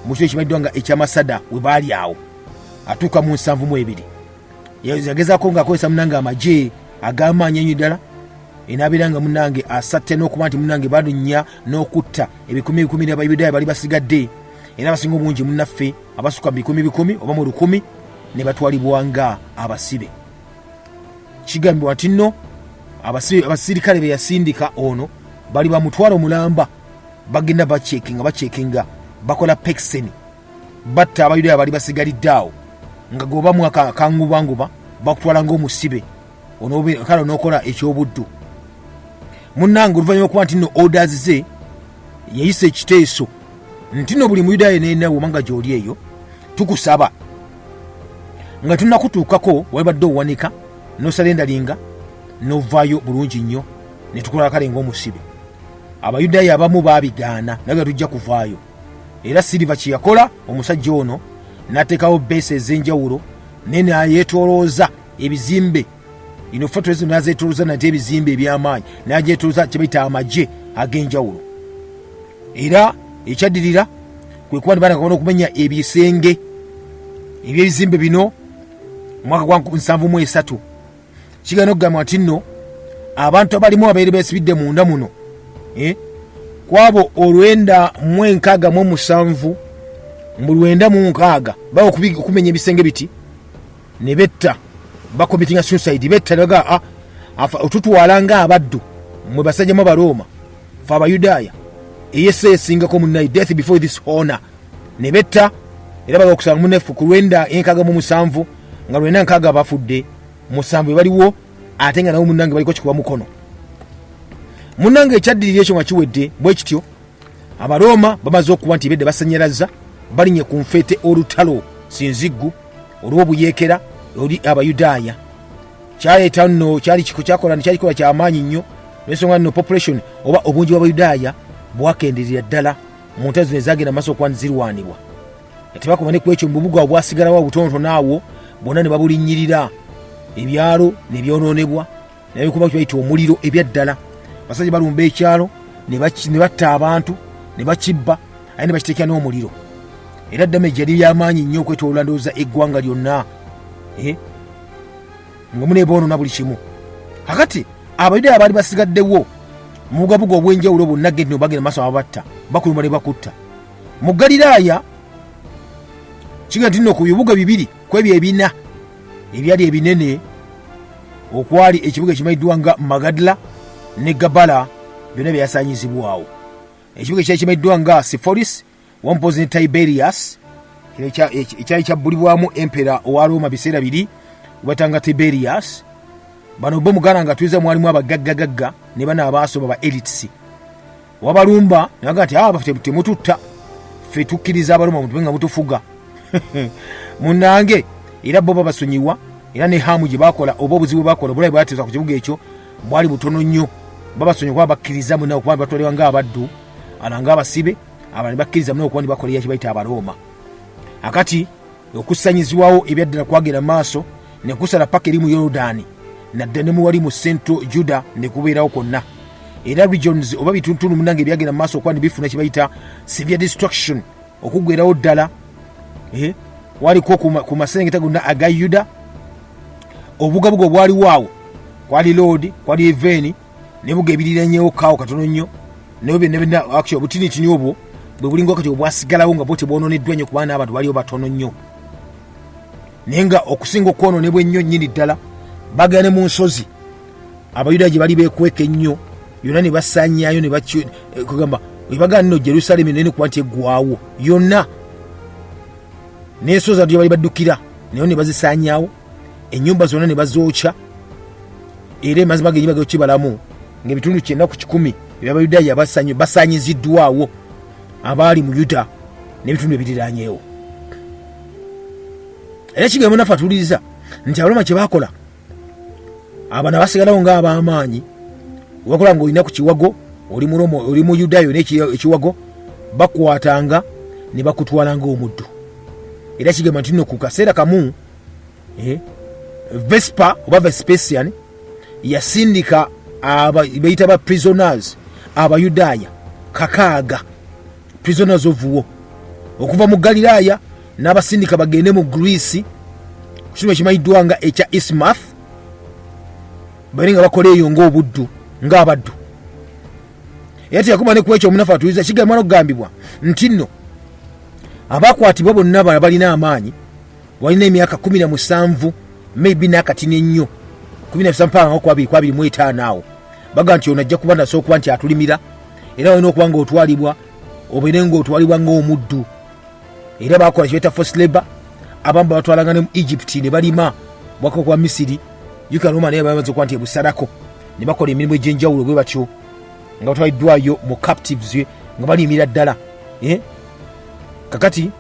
mu kyo kimanyiddwa nga ekyamasada we baali awo atuuka mu 72 yagezaako ng'akozesa munange amagye ag'amaanyi ennyo ddala enabeera nga munange asatte n'okuba nti munange balunnya n'okutta ebikumi n'abayudaaya bali basigadde era abasinga obungi munnaffe abasukka mu 10,000 oba mu 1,000 ne batwalibwa nga abasibe. Kigambibwa nti nno abasirikale be yasindika ono bali bamutwala omulamba bagenda bacekinga bakola pekiseni batta abayudaaya bali basigalidde awo nga goba mwaka kangubanguba bakutwala ng'omusibe ono kale n'okola ekyobuddu. Munnange oluvannyuma okuba nti nno orders ze yayisa ekiteeso nti nno buli muyudaaya nenawe omanga gy'oli eyo tukusaba nga tunakutuukako wabadde owanika nosalendalinga novaayo bulungi nnyo ne tukola kale ng'omusibe. Abayudaaya abamu baabigaana naye tujja kuvaayo era Silva kye yakola omusajja ono n'ateekawo beesi ez'enjawulo naye n'ayeetoolooza ebizimbe inofotoezo n'azeetoolooza nate ebizimbe eby'amaanyi n'agyetoolooza kye bayita amagye ag'enjawulo. Era ekyaddirira kwe kuba nibana okumenya ebisenge eby'ebizimbe bino mwaka gwa 73 kigana okugamba nti nno abantu abalimu abaire beesibidde munda muno kwabo 967 mu 906 bawo okumenya ebisenge biti ne betta bakomitinga suicide betta naga otutwala nga abaddu mwe basajja mu Baroma fa Abayudaaya eyese singako munnayi death before this honor ne betta era baga okusanga munefu ku 967 nga 906 bafudde 7 baliwo ate nga nawo munnange baliko kikuba mukono. Munnange ekyaddirira ekyo nga kiwedde bwe kityo Abaroma bamaze okuba nti bedde basanyalaza balinye ku nfeete olutalo sinziggu olw'obuyeekera oli Abayudaaya kyaleeta nno kyalikola kyamaanyi nnyo n'ensonga nno population oba obungi bw'Abayudaaya bwakenderera ddala mu ntalo zino ezagenda maaso okuba zirwanibwa. Tebakoma ne ku ekyo mu bubuga obwasigalawo obutonotono awo bonna ne babulinnyirira ebyalo ne byonoonebwa naye bikuba kibayita omuliro ebyaddala. Basajja balumba ekyalo ne batta abantu ne bakibba aye ne bakiteekera n'omuliro era damage yali y'amaanyi nnyo okwetooloola ndowooza eggwanga lyonna nga muneeboonona buli kimu. Kakati Abayudaaya baali basigaddewo mu bugabuga obw'enjawulo bonna genti bagenda maaso ababatta bakuluma ne bakutta. Mu Galiraaya kiga nti nno ku bibuga 2 ku ebyo 4 ebyali ebinene okwali ekibuga ekimanyiddwa nga Magadala ne Gabala byonna byasanyizibwawo. Ekibuga ekyali kimanyiddwa nga Seforis wampozi ne Tiberius ekyali kyabbulibwamu empera owa Roma biseera biri batanga Tiberius. Bano bo muganda nga tuiza mwalimu abagaggagagga ne bana abaasoma ba elites wabalumba naga nti bafite temututta ffe tukkiriza Abaroma mutume nga mutufuga munnange era bo babasonyiwa era ne hamu gye bakola oba obuzibu bakola bulayi bwateesa ku kibuga ekyo bwali butono nnyo babasonyiwa kuba bakkiriza muno okuba batwalibwa ng'abaddu alanga abasibe abali bakkiriza muno okuba bakola ekibayita Abaroma. Akati okusanyizibwawo ebyaddala kwagenda maaso ne kusala paka eri mu Yorodaani nadde ne muwali mu Central Juda ne kubeerawo kwonna era regions oba bituntuntu munnange byagenda maaso okuba ne bifuna kibayita severe destruction okuggwerawo ddala. Waliko ku maserengeta gonna aga Yuda obugabuga obwaliwo awo kwali Lodi kwali Eveni ne buga ebiriranyewo kaawo katono nnyo nebyo actually obutinitini obwo bwe bulinga kati obwasigalawo nga bwo tebwononeddwa nnyo kubanga n'abantu baliwo batono nnyo naye nga okusinga okwonoonebwa ennyo nnyini ddala bagala ne mu nsozi Abayudaaya gye bali beekweka ennyo yonna ne basaanyaayo ne kugamba webagala nno Yerusalemi naye kuba nti eggwaawo yonna n'ensozi gye bali baddukira nayo ne bazisaanyaawo ennyumba zonna ne bazookya era amazima ge nyibaga kibalamu ng'ebitundu 9 ku 10 eby'Abayudaaya basaanyiziddwawo abaali mu Yuda n'ebitundu ebiriranyeewo. Era kigambo naffe atuwuliriza nti Abaroma kye baakola abana basigalawo ng'ab'amaanyi wakola ng'olina ku kiwago oli mu Yudayo n'ekiwago bakwatanga ne bakutwala ng'omuddu. Era kigamba nti nno ku kaseera kamu Vespa oba Vespasian yasindika bayita ba prisoners abayudaaya kakaaga, prisoners of war, okuva mu Galilaya n'abasindika bagende mu Greece kimu kimanyiddwa nga ekya Ismath, bali nga bakola eyo ng'obuddu ng'abaddu. Era teyakoma ne ku ekyo omunafu atuliza kigambwa n'okugambibwa nti nno abakwatibwa bonna balina amaanyi, walina emyaka 17 maybe n'akatini ennyo 17 mpaka ku 25 awo, baga nti ono ajja kuba nasooka kuba nti atulimira, era walina okuba ng'otwalibwa obeere ng'otwalibwa ng'omuddu. Era bakola kibeeta forced labor, abamu batwalanga ne mu Egypt ne balima bwako kwa Misiri, yukaluma naye bamaze okuba nti ebusalako ne bakola emirimu egy'enjawulo bwe batyo nga batwaliddwayo mu captives nga balimira ddala. Kakati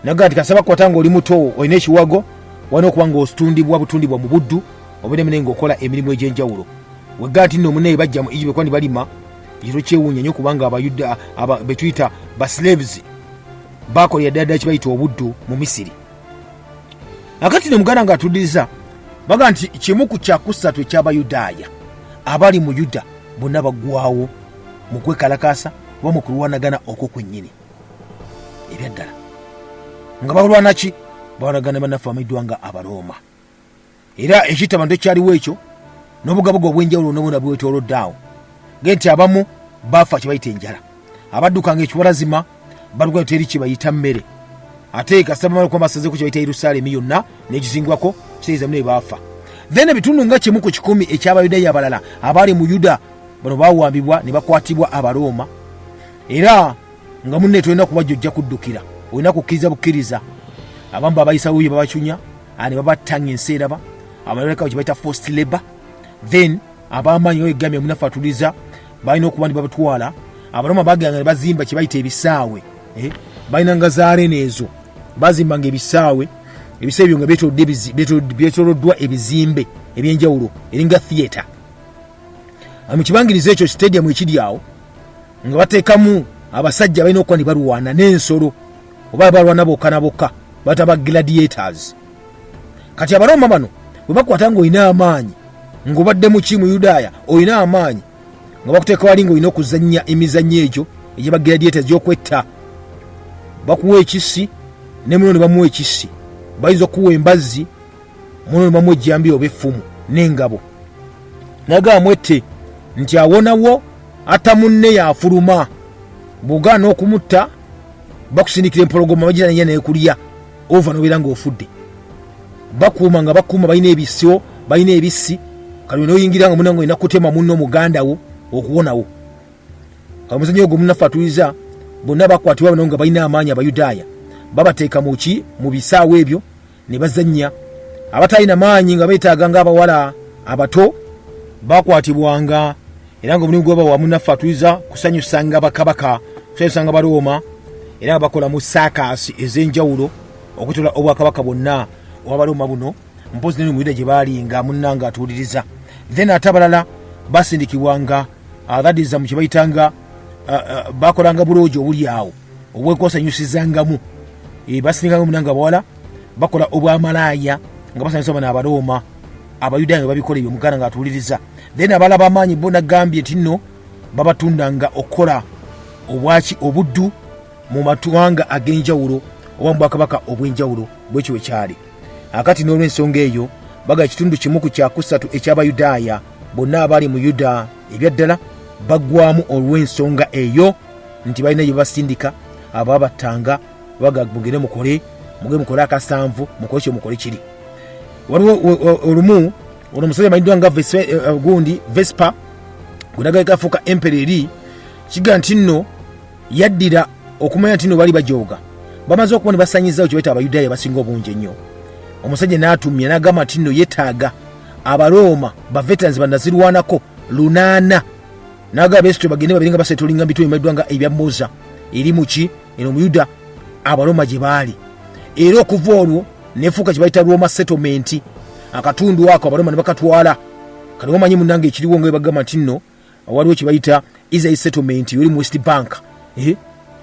naga nti kasaba kwata ng'oli muto olina ekiwago, walina okuba ng'otundibwa mu buddu obeere mune ng'okola emirimu egy'enjawulo. Wegga nti nno munaye bajja mu Egypt kwani balima ekiro kyewuunya nnyo kubanga abayuda betuyita baslaves bakolera ddala kibayita obuddu mu Misiri. Akati ne muganda ng'atuddiriza baga nti kimu ku kyakusatu eky'Abayudaaya abali mu Yuda bonna baggwawo mu kwekalakaasa oba mu kulwanagana okwo kwennyini ebyaddala. Nga balwana ki? Balwanagana bannaffe bamayiddwa nga Abaroma. Era ekita bantu ekyaliwo ekyo n'obugabuga obw'enjawulo n'obuna bwetoloddaawo nti abamu baafa kibayita enjala, abaddukanga ekiwalazima balugana teri kibayita mmere, ate kasaba mala kwamba saze ku kibayita Yerusalemi yonna n'ekizingwako kitegeeza munaye baafa. Then ebitundu nga kimu ku 10 eky'Abayudaaya abalala abali mu Yuda bano baawambibwa ne bakwatibwa Abaroma. Era nga munne tolina kubajja ojja kuddukira, olina kukkiriza bukkiriza. Abamu babayisa bubi babacunya ne babattanga enseeraba, abalala kibayita forced labor. Then abamaanyi oyegamye munafu atuliza balina okuba ndi babatwala. Abaroma baganga ne bazimba kibayita ebisaawe, balina nga zaarene ezo bazimbanga ebisaawe ebyo nga byetoloddwa ebizimbe ebyenjawulo eringa theatre. Mu kibangirizo ekyo stadium ekiri awo nga bateekamu abasajja balina okuba ndi balwana n'ensolo oba balwana bokka na bokka, bataba gladiators. Kati Abaroma bano bwe bakwata ng'olina amaanyi ng'obadde mu ki mu Yudaaya olina amaanyi nga bakuteeka wali ng'olina okuzannya emizannyo egyo egy'aba gladiators gy'okwetta, bakuwa ekisi ne muno ne bamuwa ekisi, bayinza okuwa embazzi muno ne bamuwa ejjambi oba effumu n'engabo. Naga mwette nti awonawo atta munne yafuluma, bw'ogaana okumutta bakusindikira empologoma bagirana ye neekulya ova n'obeera ng'ofudde. Bakuuma nga bakuuma balina ebisyo balina ebisi, kali n'oyingira nga munango olina kutema munno muganda wo okuwonawo. Omuzannyo ogwo munafu atuliza bonna bakwatibwa bano nga balina amaanyi Abayudaaya, babateeka mu bisaawe ebyo ne bazannya. Abatalina maanyi nga beetaaga ng'abawala abato bakwatibwanga, era nga omulimu gwabawa munafu atuliza kusanyusanga bakabaka, kusanyusanga Baroma, era bakola mu saakasi ez'enjawulo okutola obwakabaka bwonna obw'Abaroma buno, mpozi ne mu Yuda gye baali nga munnanga atuuliriza. Then ate abalala basindikibwanga adadiza mu kibayitanga bakolanga buloogi obuli awo obwekosanyusizangamu, basindikanga munanga bawala bakola obwamalaaya nga basanyusa bano Abaroma. Abayudaaya nga babikola ebyo muganda nga atuuliriza. Then abala bamaanyi bona gambye nti nno babatundanga okukola obuddu mu matwanga ag'enjawulo oba mu bwakabaka obw'enjawulo bwekyo wekyali. Akati n'olw'ensonga eyo baga ekitundu kimu ku kyakusatu eky'Abayudaaya bonna abali mu Yuda ebyaddala baggwamu olw'ensonga eyo nti balina gye basindika ababattanga baga mugende mukole akasanvu mukole kyo mukole kiri. Waliwo olumu ono omusajja amanyiddwa nga gundi Vespa gwenagaleka afuuka empereri, kiga nti nno yaddira okumanya nti nno bali bajooga bamaze okuba ne basanyizawo kye baita Abayudaaya basinga obungi ennyo. Omusajja n'atumya n'agamba nti nno yeetaaga Abaroma baveterans banazirwanako 8 n'agamba beesitwe bagende babiringa basetolinga bitwe ebimanyiddwa nga ebya Moza eri muki eno mu Yuda Abaroma gye baali. Era okuva olwo nefuuka kye bayita Roma settlement, akatundu ako Abaroma ne bakatwala. Kati wamanyi munnange ekiriwo nga bagamba nti nno waliwo kye bayita Israel settlement eri mu West Bank.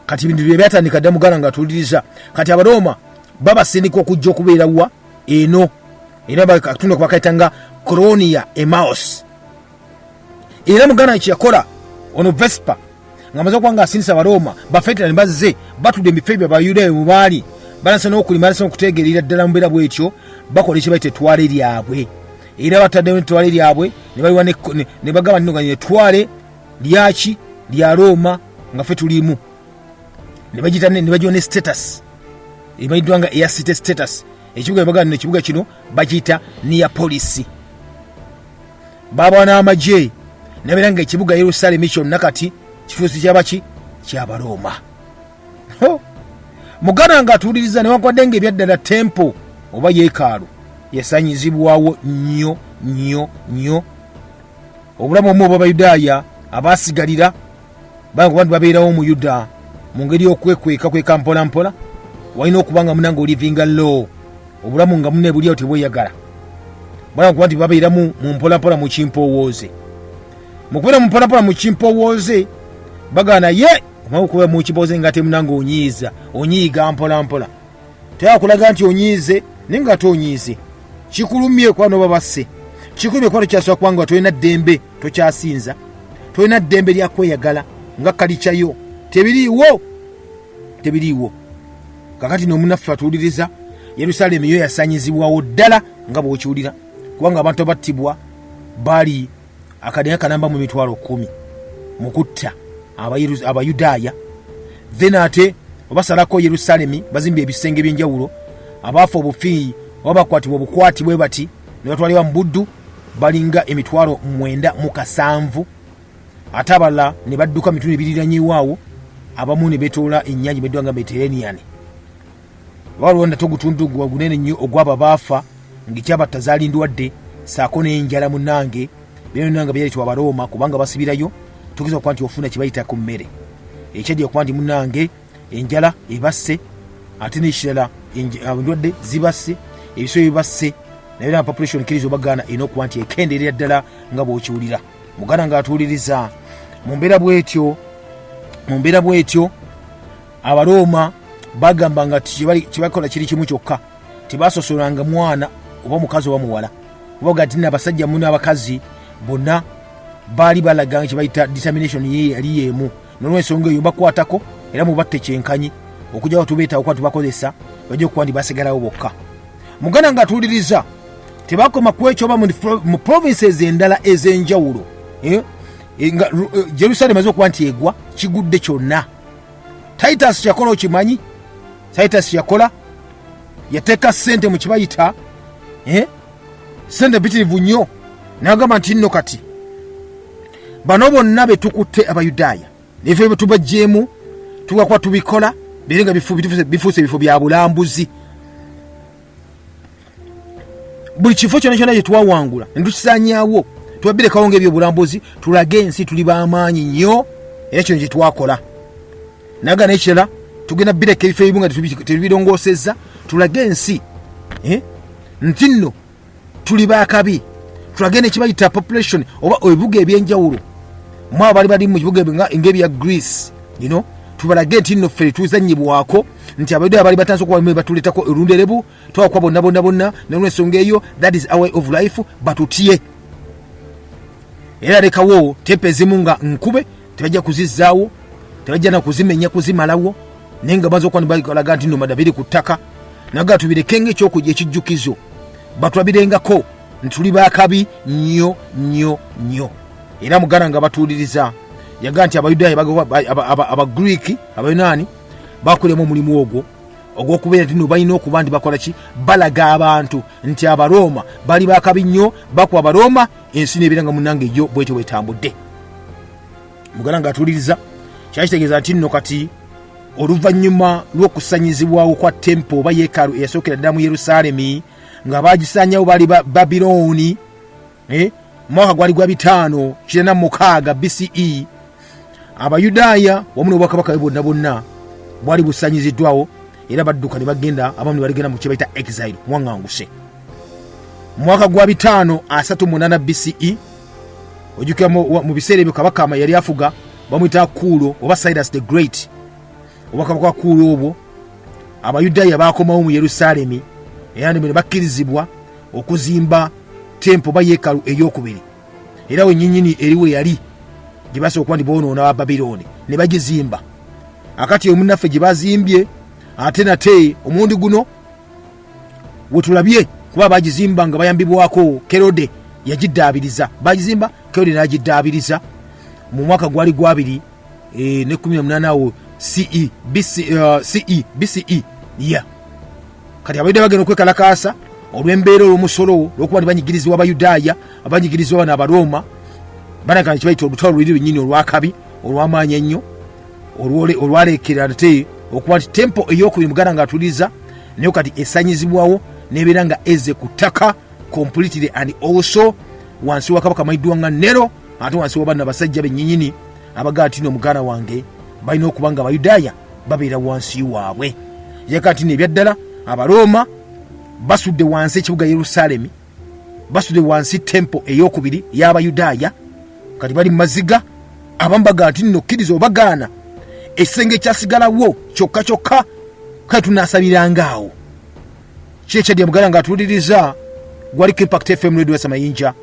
Kati bintu bye byatandika dda muganda nga atuuliriza. Kati Abaroma babasindika okujja okubeerawa eno era bakatunga kwakaitanga Colonia Emmaus. Era mugana ekiyakola ono Vespa ngamaze kwanga asinisa Baroma bafetera nimbaze batude mifebya bayuda mu bali balansa n'okulima balansa n'okutegeerera ddala mbeera bwetyo bakola ekibaite etwale lyabwe era batadde etwale lyabwe ne baliwa ne bagamba nnoganye etwale lyaki lya Roma nga fe tulimu ne bagita ne bajiwa ne status ibaidwanga ya city status ekibuga baganda n'ekibuga kino bagita niya police baba n'amaje nabiranga ekibuga Yerusalemi kyo nakati kifuusi kyabaki ky'Abaroma. Mugana nga atuliriza ne wakwadde ebyaddala tempo oba Yekalu yasanyizibwawo nnyo obulamu omu b'Abayudaaya abaasigalira bantu babeerawo mu Yuda mu ngeri okwekweka mpola walina okubanga munanga olivinga law obulamu nga munne buli awo tebweyagala bwana kuba nti babeeramu mu mpola mu kimpowooze mu kubeera mu mpola mu kimpowooze bagana ye okuba mu kimpowooze nga temunanga onyiiga mpola teyakulaga nti onyiize naye nga tonyiize kikulumye kuba noba basse kikulumye kuba tokyasobola kubanga tolina ddembe tokyasinza tolina ddembe lya kweyagala nga kalikyayo tebiriiwo kakati n'omunaffe atuwuliriza Yerusalemi yo yasanyizibwawo ddala nga bw'okiwulira kubanga abantu abattibwa baali akadenya kanamba mu 10,000 mu kutta Abayudaaya then ate obasalako Yerusalemi bazimba ebisenge by'enjawulo abaafa obufi obakwatibwa obukwati bwe bati ne batwalibwa mu buddu balinga 9,700 ate abalala ne badduka mitundu ebiriranyewaawo abamu ne betoola ennyanja beddwanga Mediterranean walonda togutundu gwa gunene nnyo ogwaba baafa ng'ekyabatta zaalindwadde saako n'enjala munnange byonna byaleetebwa Abaroma kubanga basibirayo tugeza okuba nti ofuna kibayita ku mmere ekyajja okuba nti munnange enjala ebasse ate n'ekirala endwadde zibasse ebisolo bibasse naye na population kirizo bagana ina okuba nti ekendeerera ddala nga bw'okiwulira muganda ng'atuwuliriza mu mbeera bwetyo Abaroma bagamba nga kibakola kiri kimu kyokka tebasosolanga mwana oba mukazi oba muwala kubaga nti n'abasajja mu n'abakazi bonna baali balaga kibayita determination yali yeemu n'olw'ensonga eyo bakwatako era mubatte kyenkanyi okujjawo tubeeta okuba tubakozesa bajja okuba nti basigalawo bokka muganda ng'atuwuliriza tebakoma ku ekyo oba mu provinces endala ez'enjawulo Jerusalem maze okuba nti egwa kigudde kyonna Titus yakola okimanyi Titus yakola yateeka ssente mu kibayita ssente bitirivu nnyo n'agamba nti nno kati bano bonna betukutte Abayudaaya nefe betubajjeemu tugakuba tubikola birenga bifuuse ebifo bya bulambuzi buli kifo kyonna kyonna kye twawangula ne tukisaanyaawo tubabbirekawo ng'ebyobulambuzi tulage ensi tuli b'amaanyi nnyo era kino kye twakola naga n'ekirala tugenda bireka ebifo ebimu nga tebirongoosezza tulage ensi nti nno tuli baakabi tulage nekibayita population oba ebibuga ebyenjawulo mwabo bali mu kibuga ng'ebya Greece tubalage nti nno ffe tuzannyibwako nti Abayudaaya bali batanze okuba batuleetako olunderebu twakwa bonna n'olw'ensonga eyo that is our way of life batutye era lekawo tempe ezimu nga nkube tebajja kuzizzaawo tebajja na kuzimenya kuzimalawo naye nga baza okuba balaga nti nno madabiri ku ttaka naga tubirekenga ekyokujja ekijjukizo batulabirengako ntuli baakabi nnyo era muganda nga batuuliriza yaga nti Abayudaaya Abagriiki Abayonaani bakolemu omulimu ogwo ogw'okubeera nti nno balina okuba nti bakola ki balaga abantu nti Abaroma bali baakabi nnyo bakuba Abaroma ensi n'ebeera nga munnange yo bwetyo bwetambudde muganda nga atuuliriza kyakitegeeza nti nno kati oluvannyuma lw'okusanyizibwawo kwa tempo oba Yekalu eyasookera ddala mu Yerusalemi nga bagisanyawo bali Babilooni mwaka gwali gwa 546 BCE Abayudaaya wamu n'obwakabaka bonna bwali busanyiziddwawo era badduka ne bagenda abamu ne baligenda mu kibaita exile mwaŋŋanguse mwaka gwa 538 BCE ojjukira mu biseera ebyo kabaka yali afuga bamuyita Kuulo oba Cyrus the Great obwakabaka wa Kuulo obwo Abayudaaya baakomawo mu Yerusalemi era ne bakkirizibwa okuzimba tempo ba Yekalu eyokubiri era wenyinyini eriwe yali gibasa okwandi bonoona wa Babiloni ne bagizimba akati omunaffe gibazimbye ate nate omundi guno wetulabye kuba bagizimba nga bayambibwako Kerode yagidaabiriza bagizimba Kerode n'agidaabiriza mu mwaka gwali gwabiri ne 18 awo BCE kati abaida bagenda okwekalakaasa olw'embeera olw'omusolo lw'okuba banyigirizibwa Abayudaaya abanyigirizibwa bana Abaroma banagana kibayita olutalo luli lunyini olwakabi olw'amaanyi ennyo olwaleekera ate okuba nti tempo ey'okubiri muganda ng'atuliza naye kati esanyizibwawo n'ebeera nga eze ku ttaka completely and also wansi wa Kabaka amayiddwa nga Nero ate wansi wa bana basajja benyinyini abagaa tino omuganda wange balina okuba nga Abayudaaya babeera wansi waabwe yekati n'ebyaddala Abaroma basudde wansi ekibuga Yerusalemi basudde wansi tempo ey'okubiri y'Abayudaaya kati bali maziga abambaga ati nno kkiriza obagaana essenge kyasigalawo kyokka kati tunaasabiranga awo kyekyaddya mugala ng'atuuliriza gwaliko Impact FM Radio Samayinja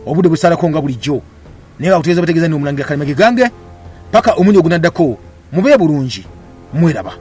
obudde busalako nga bulijjo naye akutegeeza bategeeza ni omulangira Kalimage gange paka omunyi ogunaddako mube bulungi mweraba.